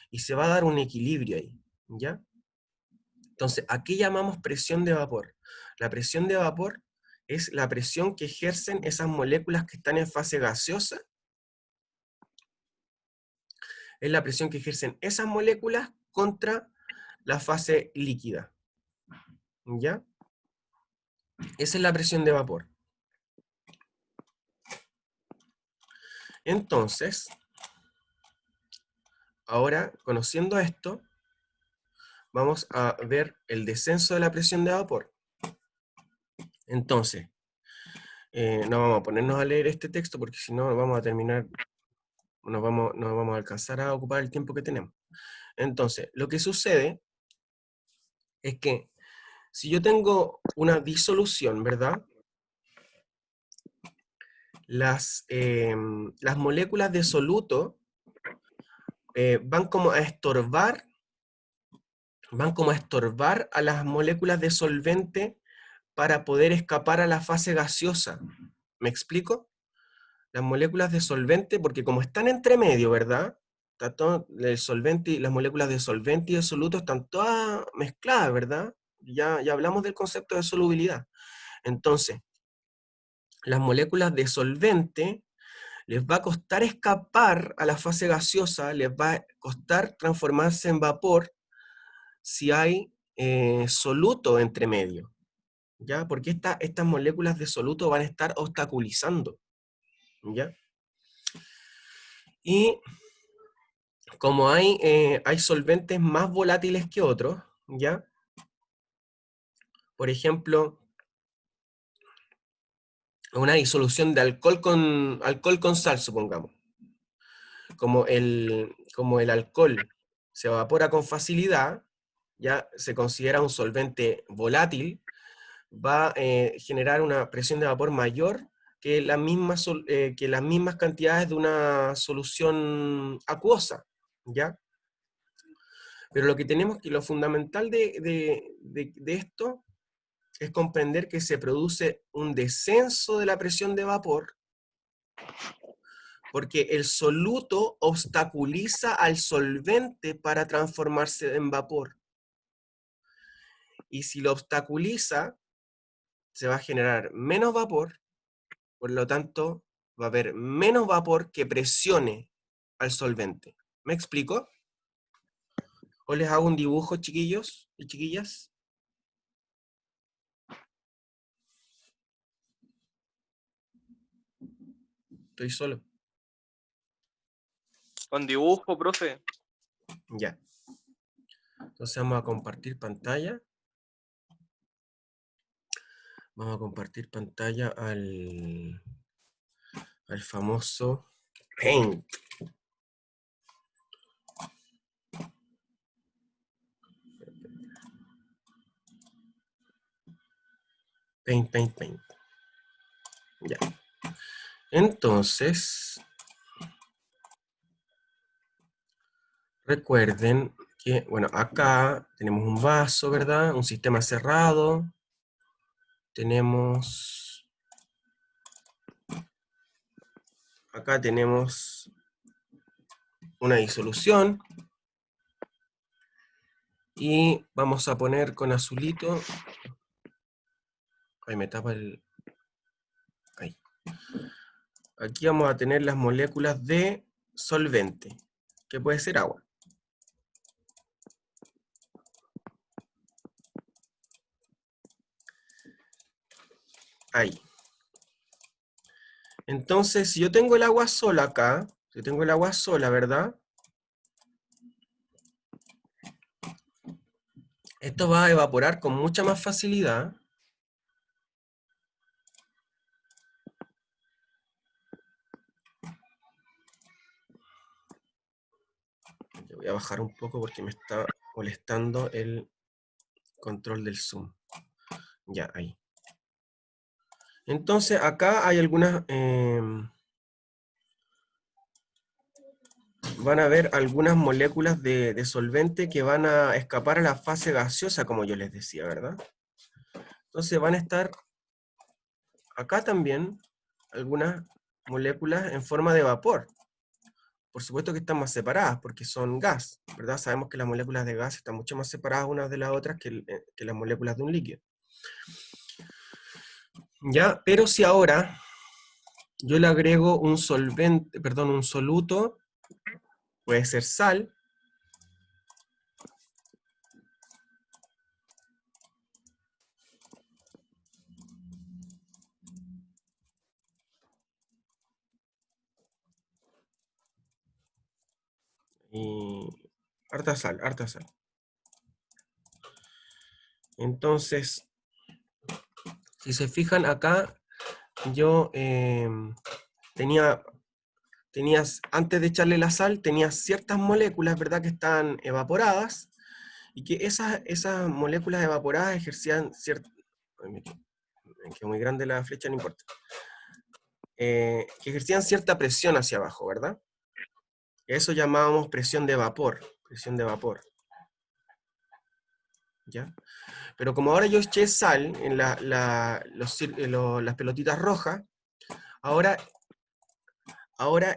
Y se va a dar un equilibrio ahí, ¿ya? Entonces, ¿a qué llamamos presión de vapor? La presión de vapor es la presión que ejercen esas moléculas que están en fase gaseosa. Es la presión que ejercen esas moléculas contra la fase líquida, ¿ya? Esa es la presión de vapor. Entonces, ahora, conociendo esto, vamos a ver el descenso de la presión de vapor. Entonces, no vamos a ponernos a leer este texto porque si no vamos a terminar, no vamos a alcanzar a ocupar el tiempo que tenemos. Entonces, lo que sucede es que si yo tengo una disolución, ¿verdad? Las moléculas de soluto van como a estorbar a las moléculas de solvente para poder escapar a la fase gaseosa. ¿Me explico? Las moléculas de solvente, porque como están entre medio, ¿verdad? Está todo el solvente y las moléculas de solvente y de soluto están todas mezcladas, ¿verdad? Ya hablamos del concepto de solubilidad. Entonces, las moléculas de solvente les va a costar escapar a la fase gaseosa, les va a costar transformarse en vapor si hay soluto entre medio, ¿ya? Porque estas moléculas de soluto van a estar obstaculizando, ¿ya? Y como hay solventes más volátiles que otros, ¿ya? Por ejemplo, una disolución de alcohol con sal, supongamos. Como el alcohol se evapora con facilidad, ya se considera un solvente volátil, va a generar una presión de vapor mayor que las mismas cantidades de una solución acuosa, ¿ya? Pero lo fundamental de esto es comprender que se produce un descenso de la presión de vapor porque el soluto obstaculiza al solvente para transformarse en vapor. Y si lo obstaculiza, se va a generar menos vapor, por lo tanto, va a haber menos vapor que presione al solvente. ¿Me explico? ¿O les hago un dibujo, chiquillos y chiquillas? Estoy solo. Con dibujo, profe. Ya. Entonces vamos a compartir pantalla. Vamos a compartir pantalla al famoso Paint. Paint. Ya. Entonces, recuerden que, bueno, acá tenemos un vaso, ¿verdad? Un sistema cerrado. Acá tenemos una disolución. Y vamos a poner con azulito. Ahí me tapa el... Ahí. Aquí vamos a tener las moléculas de solvente, que puede ser agua. Ahí. Entonces, si yo tengo el agua sola acá, si tengo el agua sola, ¿verdad? Esto va a evaporar con mucha más facilidad. Le voy a bajar un poco porque me está molestando el control del zoom. Ya, ahí. Entonces, acá hay algunas... van a haber algunas moléculas de solvente que van a escapar a la fase gaseosa, como yo les decía, ¿verdad? Entonces van a estar acá también algunas moléculas en forma de vapor. Por supuesto que están más separadas porque son gas, ¿verdad? Sabemos que las moléculas de gas están mucho más separadas unas de las otras que las moléculas de un líquido. ¿Ya? Pero si ahora yo le agrego un solvente, perdón, un soluto, puede ser sal, y harta sal, harta sal. Entonces, si se fijan acá, yo antes de echarle la sal, tenía ciertas moléculas, ¿verdad?, que estaban evaporadas, y que esas moléculas evaporadas ejercían cierta... Me quedó muy grande la flecha, no importa. Que ejercían cierta presión hacia abajo, ¿verdad? Eso llamábamos presión de vapor, presión de vapor. ¿Ya? Pero como ahora yo eché sal en las pelotitas rojas, ahora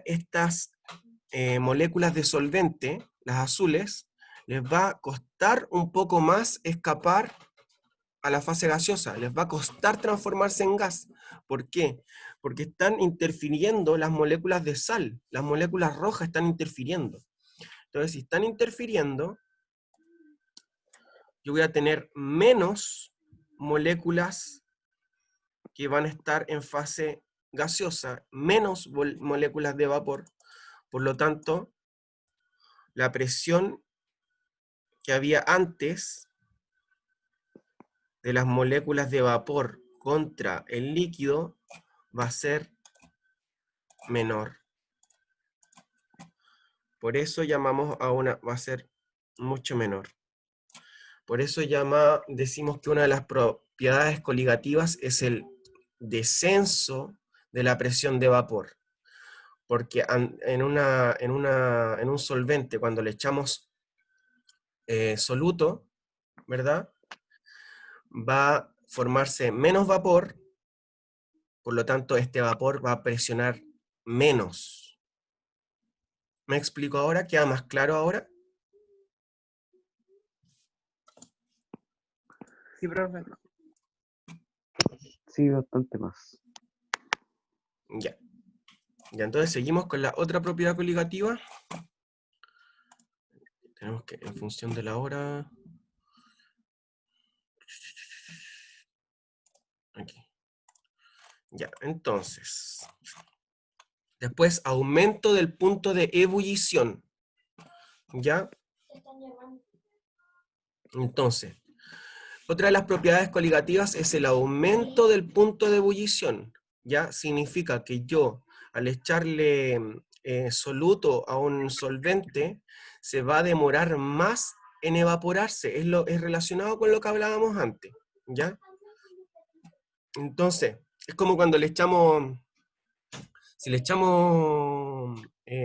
estas moléculas de solvente, las azules, les va a costar un poco más escapar a la fase gaseosa, les va a costar transformarse en gas. ¿Por qué? Porque están interfiriendo las moléculas de sal, las moléculas rojas están interfiriendo. Entonces, si están interfiriendo, yo voy a tener menos moléculas que van a estar en fase gaseosa, menos moléculas de vapor. Por lo tanto, la presión que había antes de las moléculas de vapor contra el líquido va a ser menor. Por eso llamamos va a ser mucho menor. Por eso decimos que una de las propiedades coligativas es el descenso de la presión de vapor. Porque en un solvente, cuando le echamos soluto, ¿verdad?, va a formarse menos vapor, por lo tanto este vapor va a presionar menos. ¿Me explico ahora? ¿Queda más claro ahora? Sí, profe. Sí, bastante más. Ya. Ya, entonces seguimos con la otra propiedad coligativa. Tenemos que, en función de la hora... Aquí. Ya, entonces... Después, aumento del punto de ebullición. ¿Ya? Entonces, otra de las propiedades coligativas es el aumento del punto de ebullición. ¿Ya? Significa que yo, al echarle soluto a un solvente, se va a demorar más en evaporarse. Es relacionado con lo que hablábamos antes. ¿Ya? Entonces, es como cuando le echamos... Si le echamos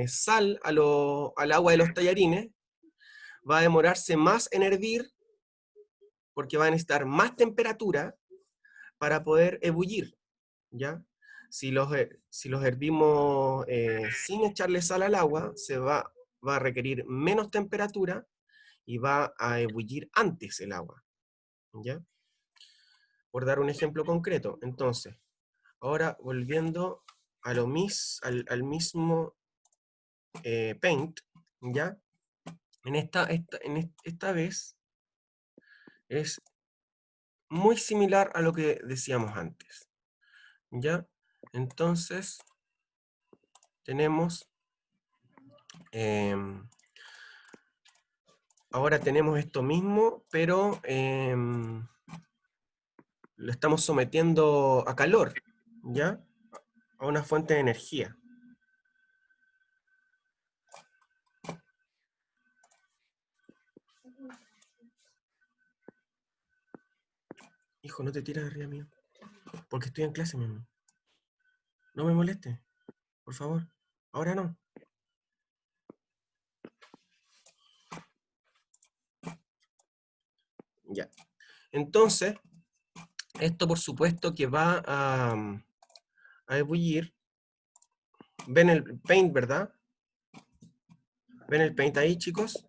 sal al agua de los tallarines, va a demorarse más en hervir porque va a necesitar más temperatura para poder ebullir, ¿ya? Si los hervimos sin echarle sal al agua, va a requerir menos temperatura y va a ebullir antes el agua, ¿ya? Por dar un ejemplo concreto. Entonces, ahora volviendo al mismo paint, ¿ya? Esta vez es muy similar a lo que decíamos antes, ¿ya? Entonces, tenemos, ahora tenemos esto mismo, pero lo estamos sometiendo a calor, ¿ya? A una fuente de energía. Hijo, no te tiras de arriba mío, porque estoy en clase, mi amor. No me moleste, por favor. Ahora no. Ya. Entonces, esto por supuesto que va a ebullir. ¿Ven el paint, verdad? ¿Ven el paint ahí, chicos?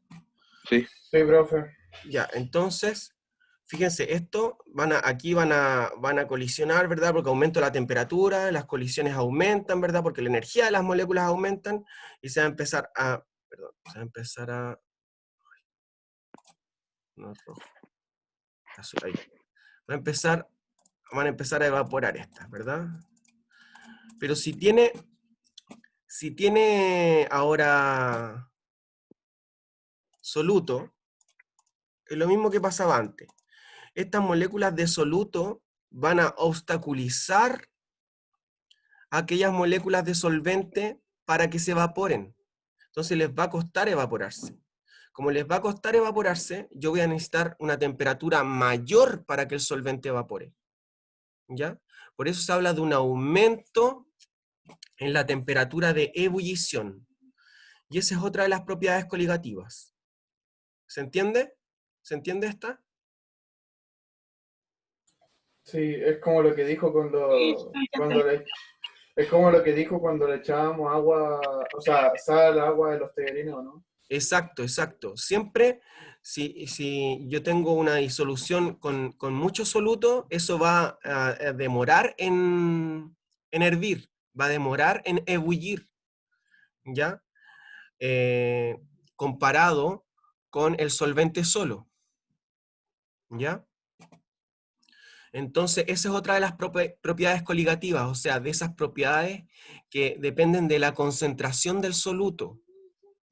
Sí. Sí, profe. Ya, entonces, fíjense, esto aquí van a colisionar, ¿verdad? Porque aumenta la temperatura, las colisiones aumentan, ¿verdad? Porque la energía de las moléculas aumentan y se va a empezar a, perdón, se va a empezar a, no es rojo, azul, ahí. Van a empezar a evaporar estas, ¿verdad? Pero si tiene ahora soluto, es lo mismo que pasaba antes. Estas moléculas de soluto van a obstaculizar aquellas moléculas de solvente para que se evaporen. Entonces les va a costar evaporarse. Como les va a costar evaporarse, yo voy a necesitar una temperatura mayor para que el solvente evapore. ¿Ya? Por eso se habla de un aumento en la temperatura de ebullición. Y esa es otra de las propiedades coligativas. ¿Se entiende? ¿Se entiende esta? Sí, es como lo que dijo es como lo que dijo cuando le echábamos agua, o sea, sal, agua de los tallarines, ¿o no? Exacto, exacto. Siempre, si yo tengo una disolución con mucho soluto, eso va a demorar en hervir, va a demorar en ebullir, ¿ya? Comparado con el solvente solo, ¿ya? Entonces, esa es otra de las propiedades coligativas, o sea, de esas propiedades que dependen de la concentración del soluto,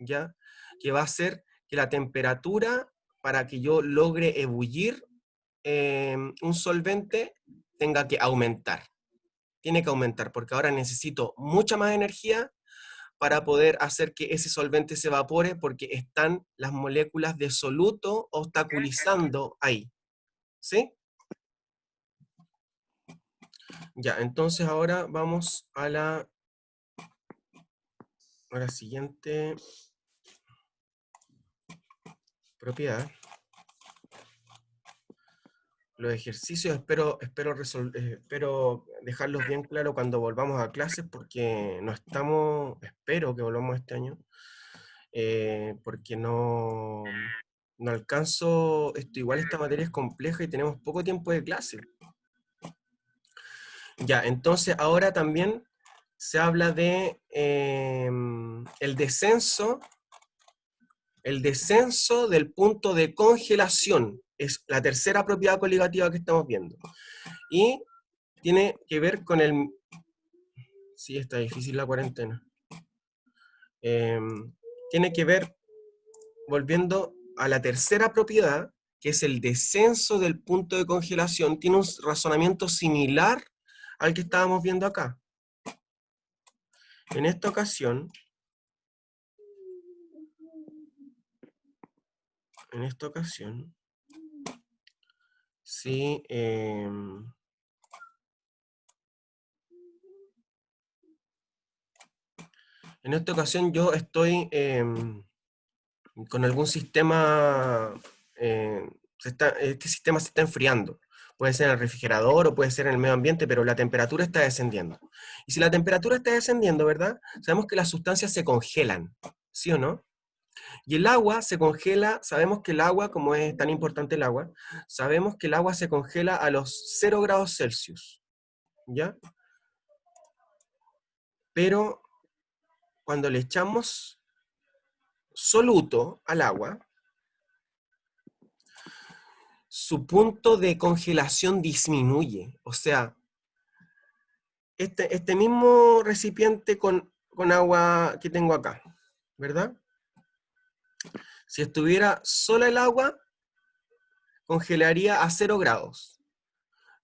¿ya? Que va a hacer que la temperatura para que yo logre ebullir un solvente tenga que aumentar. Tiene que aumentar, porque ahora necesito mucha más energía para poder hacer que ese solvente se evapore, porque están las moléculas de soluto obstaculizando ahí. ¿Sí? Ya, entonces ahora vamos a la siguiente propiedad. Los ejercicios espero dejarlos bien claros cuando volvamos a clases, porque no estamos, espero que volvamos este año, porque no alcanzo, igual esta materia es compleja y tenemos poco tiempo de clase. Ya, entonces ahora también se habla de el descenso del punto de congelación. Es la tercera propiedad coligativa que estamos viendo. Y tiene que ver con el... Sí, está difícil la cuarentena. Tiene que ver, volviendo a la tercera propiedad, que es el descenso del punto de congelación, tiene un razonamiento similar al que estábamos viendo acá. En esta ocasión, sí, en esta ocasión yo estoy con algún sistema, este sistema se está enfriando. Puede ser en el refrigerador o puede ser en el medio ambiente, pero la temperatura está descendiendo. Y si la temperatura está descendiendo, ¿verdad? Sabemos que las sustancias se congelan, ¿sí o no? Y el agua se congela, sabemos que el agua, como es tan importante el agua, sabemos que el agua se congela a los 0 grados Celsius, ¿ya? Pero cuando le echamos soluto al agua, su punto de congelación disminuye. O sea, este mismo recipiente con con agua que tengo acá, ¿verdad? Si estuviera sola el agua, congelaría a 0 grados.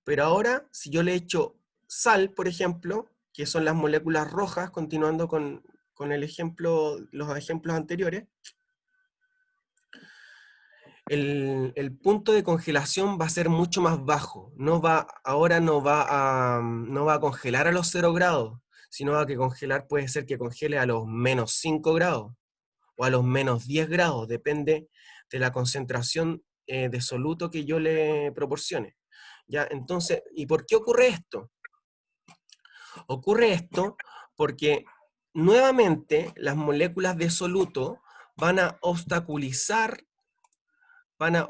Pero ahora, si yo le echo sal, por ejemplo, que son las moléculas rojas, continuando con el ejemplo, los ejemplos anteriores, el punto de congelación va a ser mucho más bajo. Ahora no va a congelar a los 0 grados, sino a que congelar puede ser que congele a los menos 5 grados o a los menos 10 grados, depende de la concentración de soluto que yo le proporcione. ¿Ya? Entonces, ¿y por qué ocurre esto? Ocurre esto porque nuevamente las moléculas de soluto van a obstaculizar, van a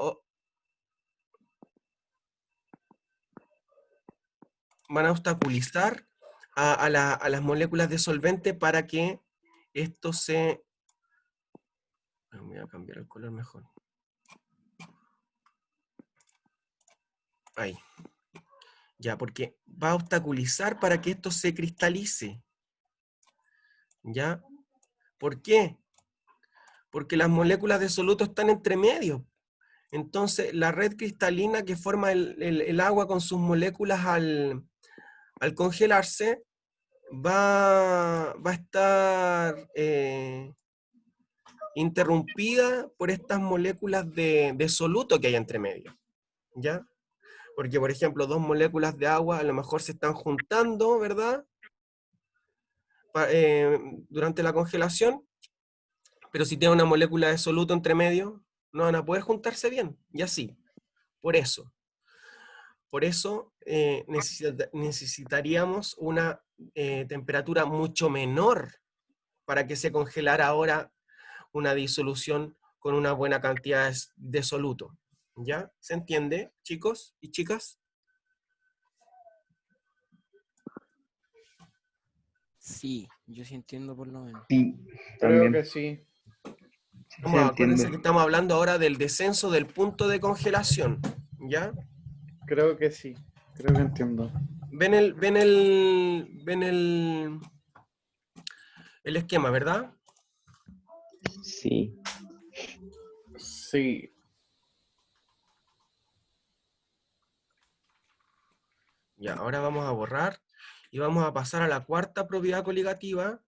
obstaculizar a las moléculas de solvente para que esto se... Voy a cambiar el color mejor. Ahí. Ya, porque va a obstaculizar para que esto se cristalice. ¿Ya? ¿Por qué? Porque las moléculas de soluto están entre medio. Entonces, la red cristalina que forma el agua con sus moléculas al congelarse va a estar interrumpida por estas moléculas de soluto que hay entre medio. ¿Ya? Porque, por ejemplo, dos moléculas de agua a lo mejor se están juntando, ¿verdad? Durante la congelación, pero si tiene una molécula de soluto entre medio, no van a poder juntarse bien, y así. Por eso necesitaríamos una temperatura mucho menor para que se congelara ahora una disolución con una buena cantidad de soluto. ¿Ya? ¿Se entiende, chicos y chicas? Sí, yo sí entiendo por lo menos. Sí, Creo también. que sí. Sí, se Acuérdense entiende. que estamos hablando ahora del descenso del punto de congelación. ¿Ya? Creo que sí. Creo que entiendo. Ven el esquema, ¿verdad? Sí. Sí. Ya, ahora vamos a borrar y vamos a pasar a la cuarta propiedad coligativa.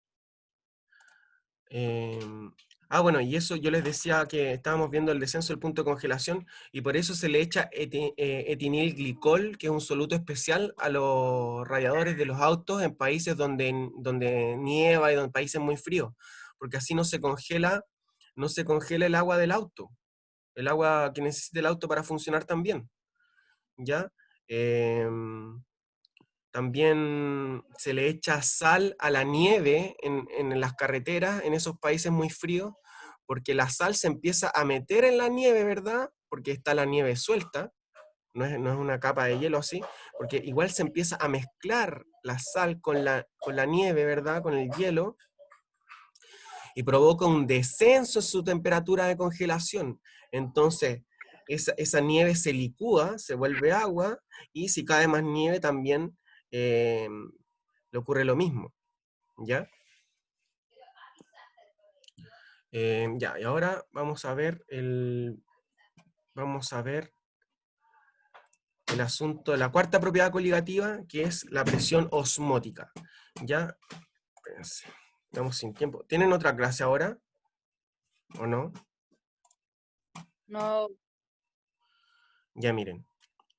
Bueno, y eso yo les decía que estábamos viendo el descenso del punto de congelación y por eso se le echa etinilglicol, que es un soluto especial a los radiadores de los autos en países donde nieva y en países muy fríos, porque así no se congela el agua del auto, el agua que necesita el auto para funcionar también, ¿ya? También se le echa sal a la nieve en las carreteras, en esos países muy fríos, porque la sal se empieza a meter en la nieve, ¿verdad? Porque está la nieve suelta, no es una capa de hielo así, porque igual se empieza a mezclar la sal con la nieve, ¿verdad? Con el hielo, y provoca un descenso en su temperatura de congelación. Entonces, esa nieve se licúa, se vuelve agua, y si cae más nieve también le ocurre lo mismo, ¿ya? Ya, y ahora vamos a ver el asunto, la cuarta propiedad coligativa, que es la presión osmótica, ¿ya? Espérense, estamos sin tiempo. ¿Tienen otra clase ahora? ¿O no? No, Ya miren,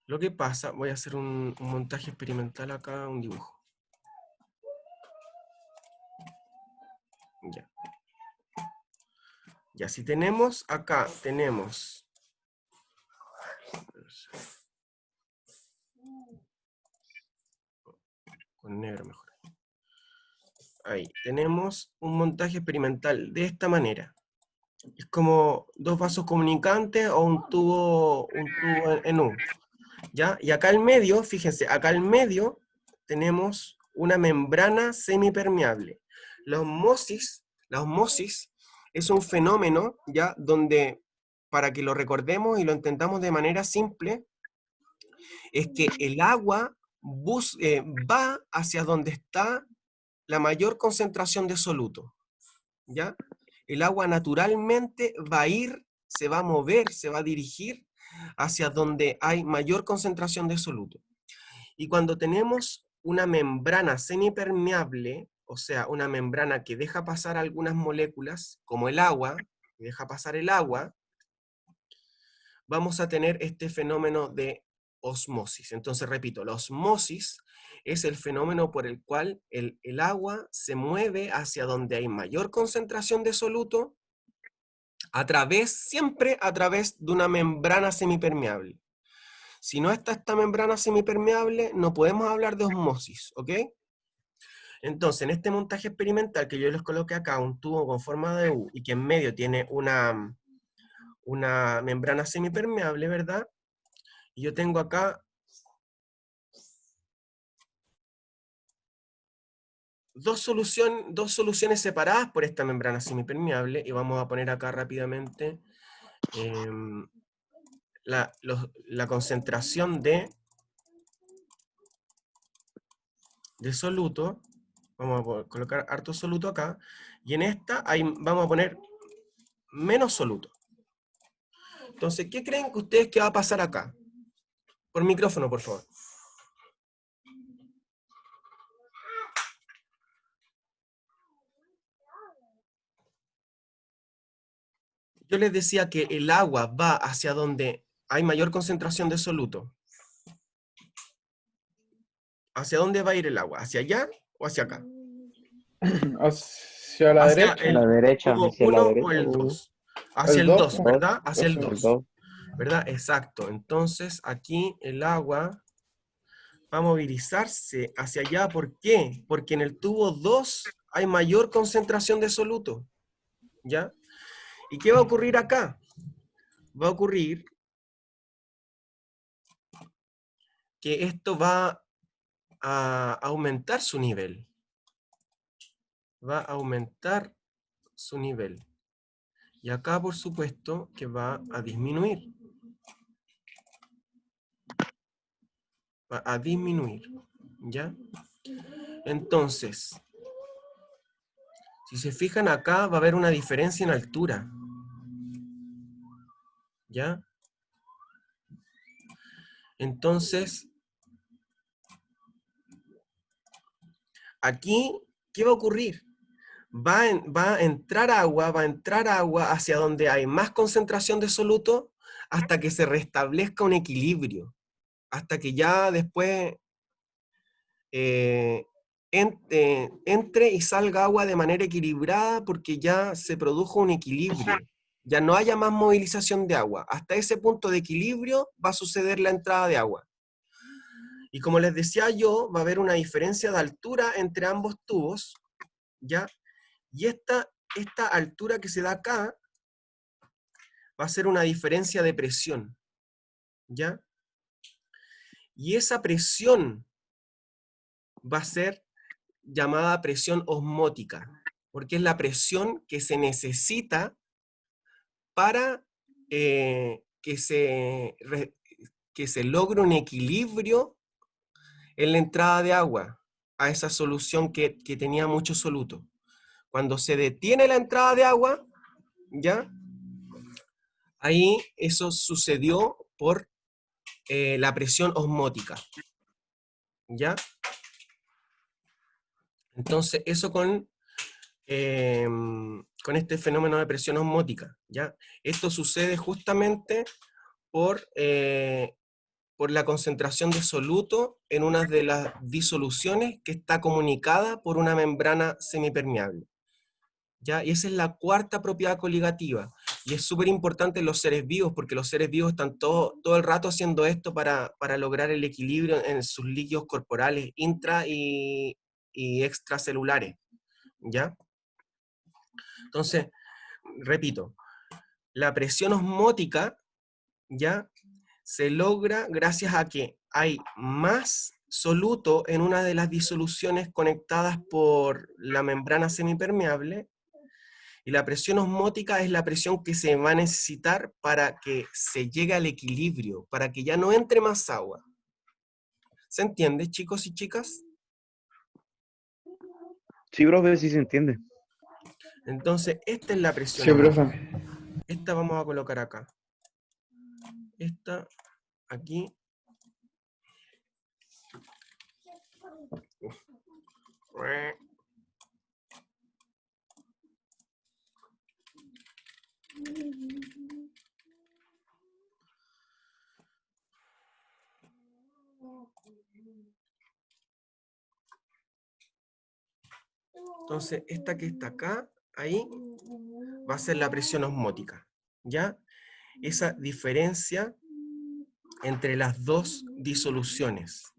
lo que pasa, voy a hacer un montaje experimental acá, un dibujo. Ya. Ya, si tenemos acá, tenemos... Con negro mejor. Ahí, tenemos un montaje experimental de esta manera. Es como dos vasos comunicantes o un tubo en U. ¿Ya? Y acá al medio, fíjense, acá al medio tenemos una membrana semipermeable. La osmosis es un fenómeno, ¿ya? Donde, para que lo recordemos y lo entendamos de manera simple, es que el agua va hacia donde está la mayor concentración de soluto, ¿ya? El agua naturalmente va a ir, se va a mover, se va a dirigir hacia donde hay mayor concentración de soluto. Y cuando tenemos una membrana semipermeable, o sea, una membrana que deja pasar algunas moléculas, como el agua, que deja pasar el agua, vamos a tener este fenómeno de osmosis. Entonces, repito, la osmosis es el fenómeno por el cual el agua se mueve hacia donde hay mayor concentración de soluto, siempre a través de una membrana semipermeable. Si no está esta membrana semipermeable, no podemos hablar de osmosis, ¿ok? Entonces, en este montaje experimental que yo les coloqué acá, un tubo con forma de U, y que en medio tiene una membrana semipermeable, ¿verdad? Y yo tengo acá dos soluciones separadas por esta membrana semipermeable, y vamos a poner acá rápidamente la concentración de soluto. Vamos a colocar harto soluto acá, y en esta vamos a poner menos soluto. Entonces, ¿qué creen que ustedes que va a pasar acá? Por micrófono, por favor. Yo les decía que el agua va hacia donde hay mayor concentración de soluto. ¿Hacia dónde va a ir el agua? ¿Hacia allá o hacia acá? Hacia la Hacia derecha. La derecha, tubo hacia la 1 derecha. o el 2. Hacia El el 2. 2, ¿verdad? Hacia el El 2. 2. ¿Verdad? Exacto. Entonces, aquí el agua va a movilizarse hacia allá. ¿Por qué? Porque en el tubo 2 hay mayor concentración de soluto. ¿Ya? ¿Y qué va a ocurrir acá? Va a ocurrir que esto va a aumentar su nivel. Va a aumentar su nivel. Y acá, por supuesto, que va a disminuir. Va a disminuir. ¿Ya? Entonces, si se fijan acá, va a haber una diferencia en altura. ¿Ya? Entonces, aquí, ¿qué va a ocurrir? Va a entrar agua hacia donde hay más concentración de soluto hasta que se restablezca un equilibrio. Hasta que ya después entre y salga agua de manera equilibrada porque ya se produjo un equilibrio. Ya no haya más movilización de agua. Hasta ese punto de equilibrio va a suceder la entrada de agua. Y como les decía yo, va a haber una diferencia de altura entre ambos tubos, ¿ya? Y esta altura que se da acá va a ser una diferencia de presión, ¿ya? Y esa presión va a ser llamada presión osmótica, porque es la presión que se necesita para que se logre un equilibrio en la entrada de agua a esa solución que tenía mucho soluto. Cuando se detiene la entrada de agua, ¿ya? Ahí eso sucedió por la presión osmótica, ¿ya? Entonces, eso con este fenómeno de presión osmótica, ¿ya? Esto sucede justamente por la concentración de soluto en una de las disoluciones que está comunicada por una membrana semipermeable, ¿ya? Y esa es la cuarta propiedad coligativa. Y es súper importante en los seres vivos, porque los seres vivos están todo el rato haciendo esto para lograr el equilibrio en sus líquidos corporales intra y extracelulares, ¿ya? Entonces, repito, la presión osmótica, ¿ya? Se logra gracias a que hay más soluto en una de las disoluciones conectadas por la membrana semipermeable, y la presión osmótica es la presión que se va a necesitar para que se llegue al equilibrio, para que ya no entre más agua. ¿Se entiende, chicos y chicas? Sí, profe, sí se entiende. Entonces, esta es la presión Sí, osmótica. profe. Esta vamos a colocar acá. Esta, aquí. Entonces, esta que está acá, ahí, va a ser la presión osmótica, ¿ya? Esa diferencia entre las dos disoluciones,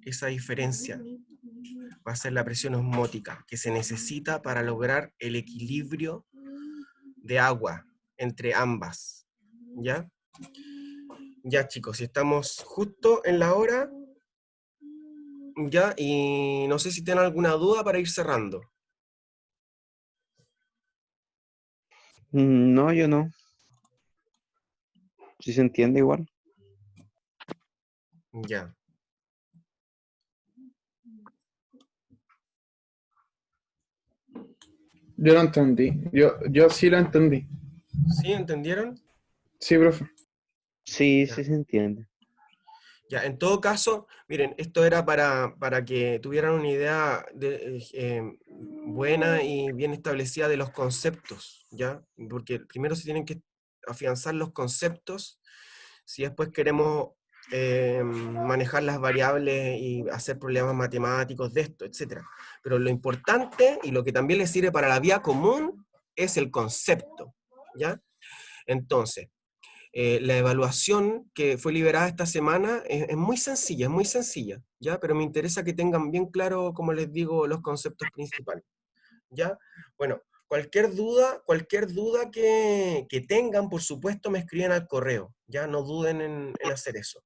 esa diferencia va a ser la presión osmótica que se necesita para lograr el equilibrio de agua entre ambas, ¿ya? Ya, chicos, si estamos justo en la hora, ya, y no sé si tienen alguna duda para ir cerrando. No, yo no. Sí se entiende igual. Ya. Yo lo entendí. Yo sí lo entendí. ¿Sí? ¿Entendieron? Sí, profe. Sí, Ya. sí se entiende. Ya, en todo caso, miren, esto era para que tuvieran una idea buena y bien establecida de los conceptos, ¿ya? Porque primero se tienen que afianzar los conceptos, si después queremos manejar las variables y hacer problemas matemáticos de esto, etc. Pero lo importante, y lo que también les sirve para la vía común, es el concepto, ¿ya? Entonces, la evaluación que fue liberada esta semana es muy sencilla, ¿ya? Pero me interesa que tengan bien claro, como les digo, los conceptos principales, ¿ya? Bueno, cualquier duda que tengan, por supuesto, me escriben al correo, ¿ya? No duden en hacer eso,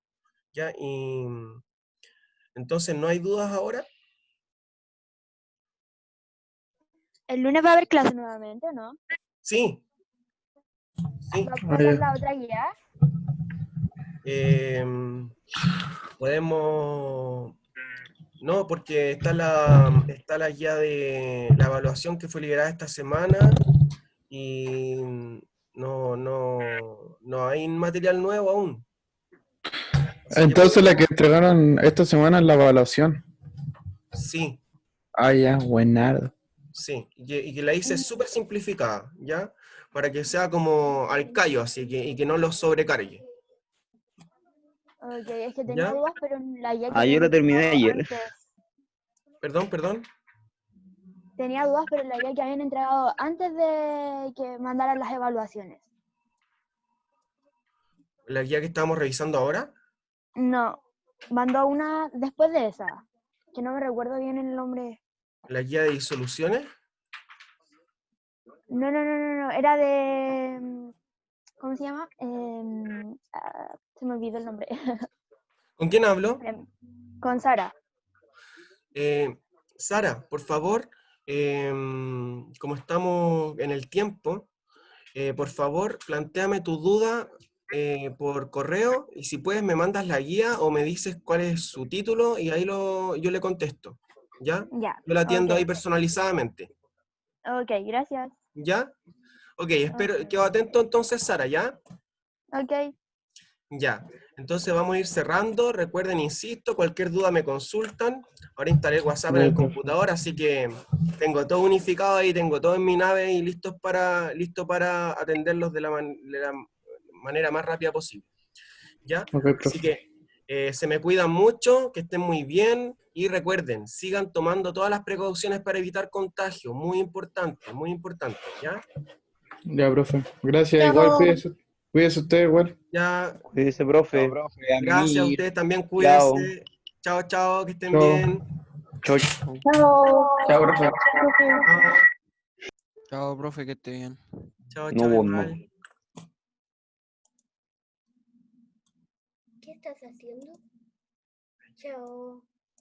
¿ya? Y entonces, ¿no hay dudas ahora? El lunes va a haber clase nuevamente, ¿no? Sí, sí. ¿Va a Ah, pasar ya. la otra guía? Podemos... No, porque está la guía de la evaluación que fue liberada esta semana y no hay material nuevo aún. Así que Entonces la que entregaron esta semana es la evaluación. sí, Ah, ya, buenardo. sí. Y que la hice súper simplificada, ¿ya? Para que sea como al callo, así que, y que no lo sobrecargue, Ok, es que tenía ¿ya? dudas, pero en la guía que Ah, yo habían lo terminé entregado ayer. antes. Perdón. Tenía dudas, pero en la guía que habían entregado antes de que mandaran las evaluaciones. La guía que estamos revisando ahora, No, mandó una después de esa, que no me recuerdo bien el nombre. la guía de disoluciones. No, era de... ¿Cómo se llama? Se me olvidó el nombre. ¿Con quién hablo? Con Sara. Sara, por favor, como estamos en el tiempo, por favor, plantéame tu duda por correo y si puedes me mandas la guía o me dices cuál es su título y ahí yo le contesto, ¿ya? Ya, Yo la atiendo ahí ok. personalizadamente, Ok, gracias. ¿ya? Ok, Ok. quedo atento entonces, Sara, ¿ya? Ok. Ya, entonces vamos a ir cerrando. Recuerden, insisto, cualquier duda me consultan. Ahora instalé WhatsApp en Ya, el profe. computador, así que tengo todo unificado ahí, tengo todo en mi nave y listo para atenderlos de de la manera más rápida posible. ¿Ya? Ok, Así profe. que se me cuidan mucho, que estén muy bien y recuerden, sigan tomando todas las precauciones para evitar contagio. Muy importante, ¿ya? Ya, profe. Gracias, igual Chao. cuídese. Cuídese usted igual. Ya, Cuídese, profe. profe, a gracias a mimir. ustedes también, Chao. cuídense. Chao, chao, que estén Chao. bien. Chau, chau. Chao. Chao, profe. Chao, Chao, profe, que esté bien. chao, No, chao, vos no. igual. ¿Qué estás haciendo? Chao.